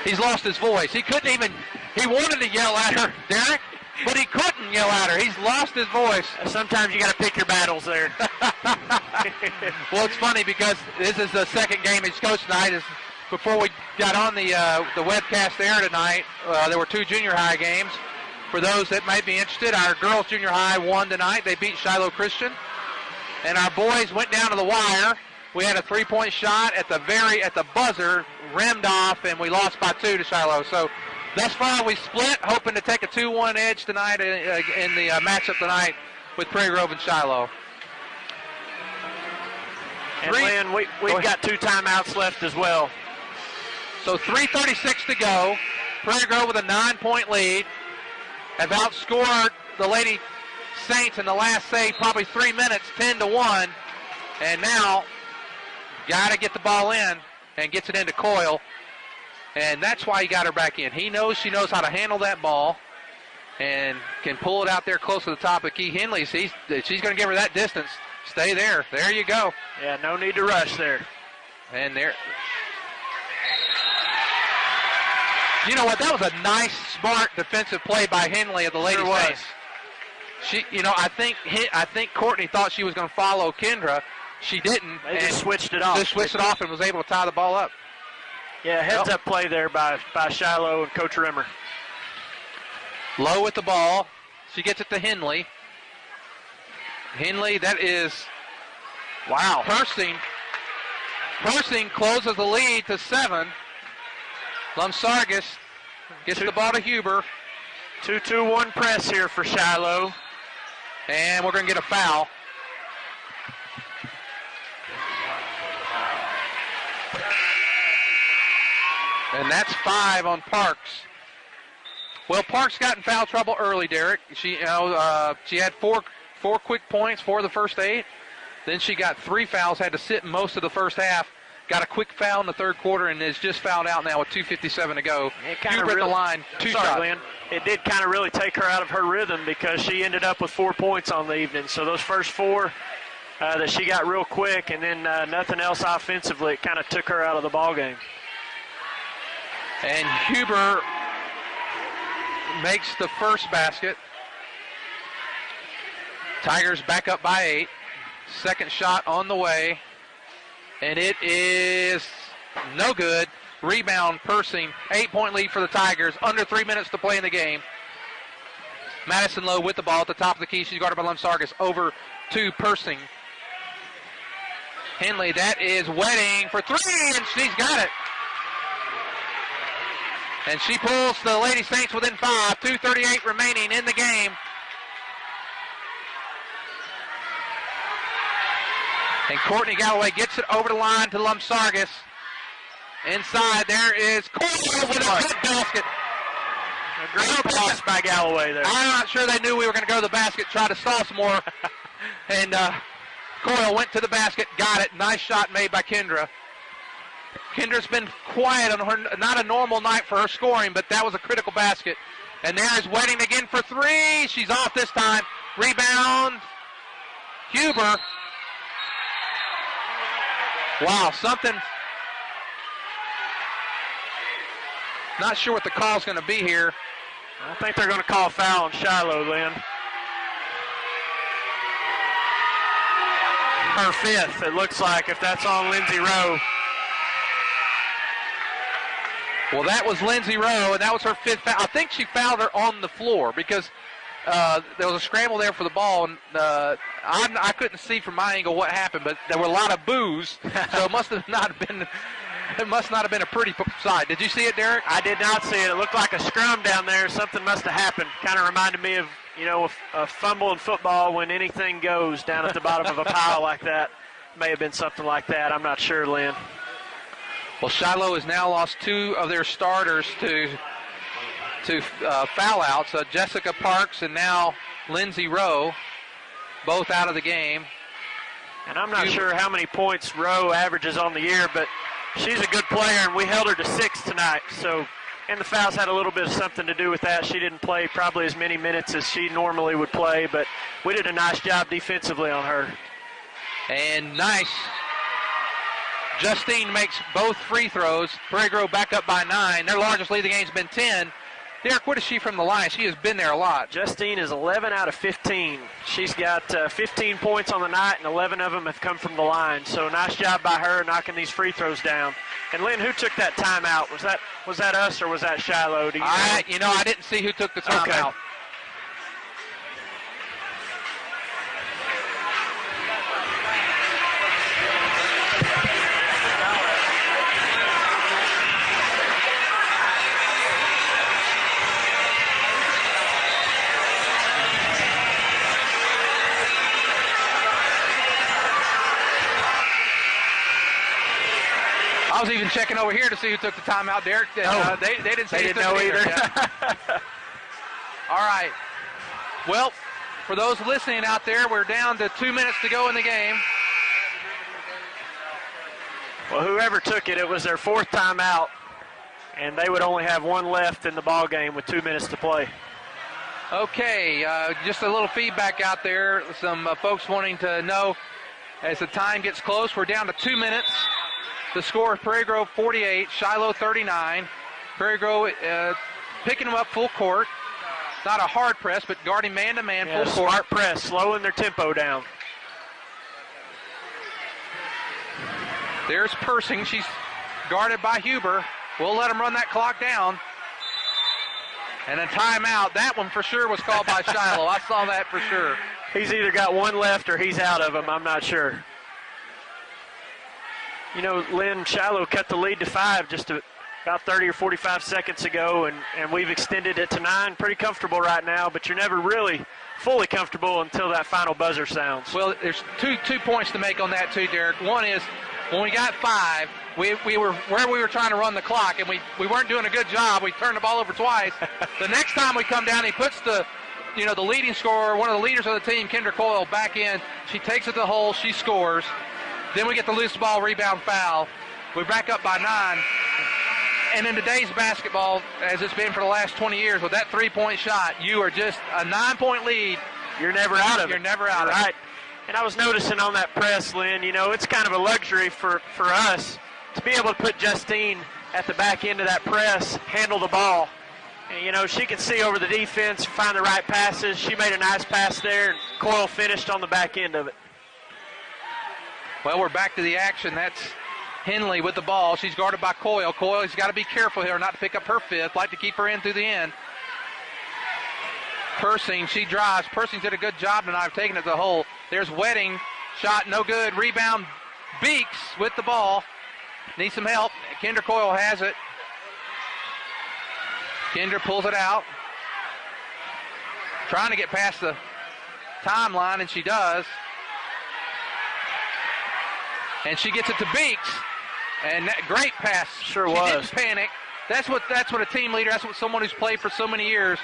A: he's lost his voice. He couldn't even, he wanted to yell at her, Derek, but he couldn't yell at her. He's lost his voice.
B: Sometimes you got to pick your battles there.
A: Well, it's funny because this is the second game he's coached tonight. Before we got on the webcast there tonight, there were two junior high games. For those that might be interested, our girls junior high won tonight. They beat Shiloh Christian. And our boys went down to the wire. We had a three-point shot at the buzzer, rimmed off, and we lost by 2 to Shiloh. So thus far we split, hoping to take a 2-1 edge tonight in the matchup tonight with Prairie Grove and Shiloh.
B: And Lynn, we've got 2 timeouts left as well.
A: So 3:36 to go. Prairie Grove with a 9-point lead. Have outscored the Lady Saints in the last, say, probably 3 minutes, 10-1. And now, got to get the ball in and gets it into Coyle. And that's why he got her back in. She knows how to handle that ball and can pull it out there close to the top of the key. Henley, she's going to give her that distance. Stay there. There you go.
B: Yeah, no need to rush there. And there.
A: You know what? That was a nice, smart defensive play by Henley of the Lady Saints. I think Courtney thought she was going to follow Kendra. She didn't.
B: They just switched it off.
A: Just switched it off and was able to tie the ball up.
B: Yeah, heads-up play there by Shiloh and Coach Rimmer.
A: Low with the ball. She gets it to Henley. Henley, that is, wow. Persing closes the lead to 7. Lumsargis gets the ball to Huber.
B: 2-2-1 press here for Shiloh.
A: And we're going to get a foul. And that's 5 on Parks. Well, Parks got in foul trouble early, Derek. She had four quick points for the first 8. Then she got 3 fouls, had to sit most of the first half. Got a quick foul in the third quarter and is just fouled out now with 2:57 to go. Huber at the line, 2 shots.
B: Lynn. It did kind of really take her out of her rhythm because she ended up with 4 points on the evening. So those first 4 that she got real quick, and then nothing else offensively, it kind of took her out of the ball game.
A: And Huber makes the first basket. Tigers back up by 8. Second shot on the way. And it is no good. Rebound, Persing. 8-point lead for the Tigers. Under 3 minutes to play in the game. Madison Lowe with the ball at the top of the key. She's guarded by Lumsargis. Over to Persing. Henley, that is wetting for 3, and she's got it. And she pulls the Lady Saints within 5. 2:38 remaining in the game. And Courtney Galloway gets it over the line to Lumsargis. Inside, there is Coyle with a good basket.
B: A great pass by Galloway there.
A: I'm not sure they knew we were going to go to the basket, try to stall some more. And Coyle went to the basket, got it. Nice shot made by Kendra. Kendra's been quiet on her, not a normal night for her scoring, but that was a critical basket. And there is Wedding again for three. She's off this time. Rebound. Huber. Wow, something. Not sure what the call's going to be here.
B: I think they're going to call a foul on Shiloh, Lynn. Her fifth, it looks like, if that's on Lindsay Rowe.
A: Well, that was Lindsay Rowe, and that was her fifth foul. I think she fouled her on the floor because there was a scramble there for the ball, and I couldn't see from my angle what happened, but there were a lot of boos, so it must not have been a pretty sight. Did you see it, Derek?
B: I did not see it. It looked like a scrum down there. Something must have happened. Kind of reminded me of, a fumble in football when anything goes down at the bottom of a pile like that. May have been something like that. I'm not sure, Lynn.
A: Well, Shiloh has now lost two of their starters to foul outs. Jessica Parks and now Lindsay Rowe, both out of the game.
B: And I'm not sure how many points Rowe averages on the year, but she's a good player, and we held her to 6 tonight. So, and the fouls had a little bit of something to do with that. She didn't play probably as many minutes as she normally would play, but we did a nice job defensively on her.
A: And nice. Justine makes both free throws. Prairie Grove back up by 9. Their largest lead of the game has been 10. Derek, what is she from the line? She has been there a lot.
B: Justine is 11 out of 15. She's got 15 points on the night, and 11 of them have come from the line. So nice job by her knocking these free throws down. And Lynn, who took that timeout? Was that us or was that Shiloh? Do you know?
A: I didn't see who took the timeout.
B: Okay.
A: I was even checking over here to see who took the timeout, Derek. They didn't say
B: they didn't know either.
A: Yeah. All right. Well, for those listening out there, we're down to 2 minutes to go in the game.
B: Well, whoever took it, it was their fourth timeout, and they would only have one left in the ball game with 2 minutes to play.
A: Okay, just a little feedback out there. Some folks wanting to know as the time gets close, we're down to 2 minutes. The score is Prairie Grove 48, Shiloh 39. Prairie Grove picking them up full court. Not a hard press, but guarding man-to-man full court.
B: Smart press, slowing their tempo down.
A: There's Persing. She's guarded by Huber. We'll let them run that clock down. And a timeout. That one for sure was called by Shiloh. I saw that for sure.
B: He's either got one left or he's out of them. I'm not sure. Lynn, Shiloh cut the lead to 5 just about 30 or 45 seconds ago, and we've extended it to 9. Pretty comfortable right now, but you're never really fully comfortable until that final buzzer sounds.
A: Well, there's two points to make on that too, Derek. One is when we got 5, we were where we were trying to run the clock, and we weren't doing a good job. We turned the ball over twice. The next time we come down, he puts the leading scorer, one of the leaders of the team, Kendra Coyle, back in. She takes it to the hole. She scores. Then we get the loose ball rebound foul. We're back up by 9. And in today's basketball, as it's been for the last 20 years, with that three-point shot, you are just a 9-point lead.
B: You're never out of it.
A: You're never out of it.
B: Right. And I was noticing on that press, Lynn, it's kind of a luxury for us to be able to put Justine at the back end of that press, handle the ball. And, she can see over the defense, find the right passes. She made a nice pass there, and Coyle finished on the back end of it.
A: Well, we're back to the action. That's Henley with the ball. She's guarded by Coyle. Coyle's got to be careful here not to pick up her fifth. Like to keep her in through the end. Persing, she drives. Persing did a good job tonight of taking it to the hole. There's Wedding. Shot no good. Rebound. Beeks with the ball. Needs some help. Kendra Coyle has it. Kendra pulls it out. Trying to get past the timeline, and she does. And she gets it to Beeks. And that great pass.
B: Sure
A: she
B: was.
A: Didn't panic. That's what a team leader, that's what someone who's played for so many years,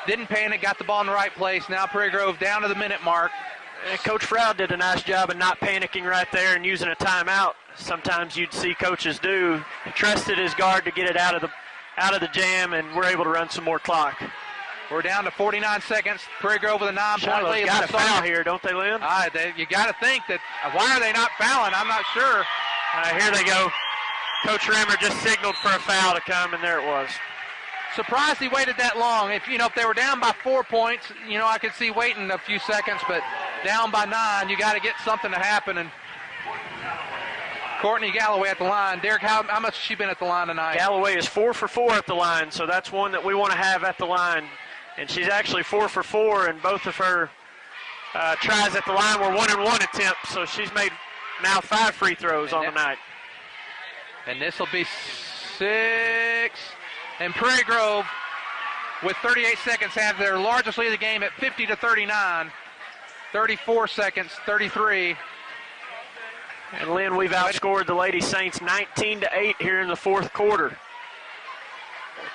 A: didn't panic, got the ball in the right place. Now Prairie Grove down to the minute mark.
B: And Coach Froud did a nice job of not panicking right there and using a timeout. Sometimes you'd see coaches do. He trusted his guard to get it out of the jam, and we're able to run some more clock.
A: We're down to 49 seconds. Prairie Grove with a 9-point
B: Shiloh's
A: lead.
B: got a foul here, don't they, Lynn?
A: You got to think that, why are they not fouling? I'm not sure.
B: Here they go. Coach Rimmer just signaled for a foul to come, and there it was.
A: Surprised he waited that long. If they were down by 4 points, I could see waiting a few seconds, but down by 9, you got to get something to happen. And Courtney Galloway at the line. Derek, how much has she been at the line tonight?
B: Galloway is 4 for 4 at the line, so that's one that we want to have at the line. And she's actually 4 for 4, and both of her tries at the line were 1-and-1 attempts, so she's made now 5 free throws on the night.
A: And this will be 6. And Prairie Grove, with 38 seconds, have their largest lead of the game at 50-39. 34 seconds, 33.
B: And Lynn, we've outscored the Lady Saints 19-8 here in the fourth quarter.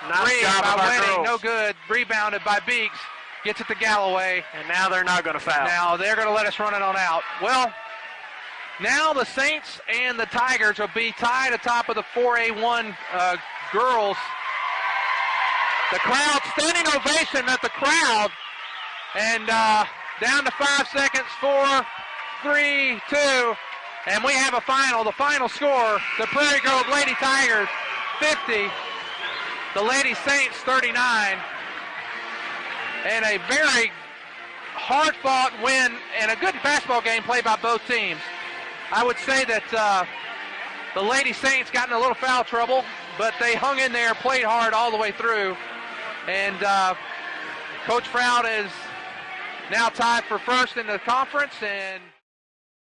B: Nice job of our girls.
A: No good. Rebounded by Beeks. Gets it to Galloway.
B: And now they're not going to foul.
A: Now they're going to let us run it on out. Well, now the Saints and the Tigers will be tied atop of the 4A1 girls. The crowd, standing ovation at the crowd. And down to 5 seconds, 4, 3, 2. And we have a final. The final score, the Prairie Grove Lady Tigers 50. The Lady Saints 39. And a very hard-fought win and a good basketball game played by both teams. I would say that the Lady Saints got in a little foul trouble, but they hung in there, played hard all the way through. And Coach Froud is now tied for first in the conference, and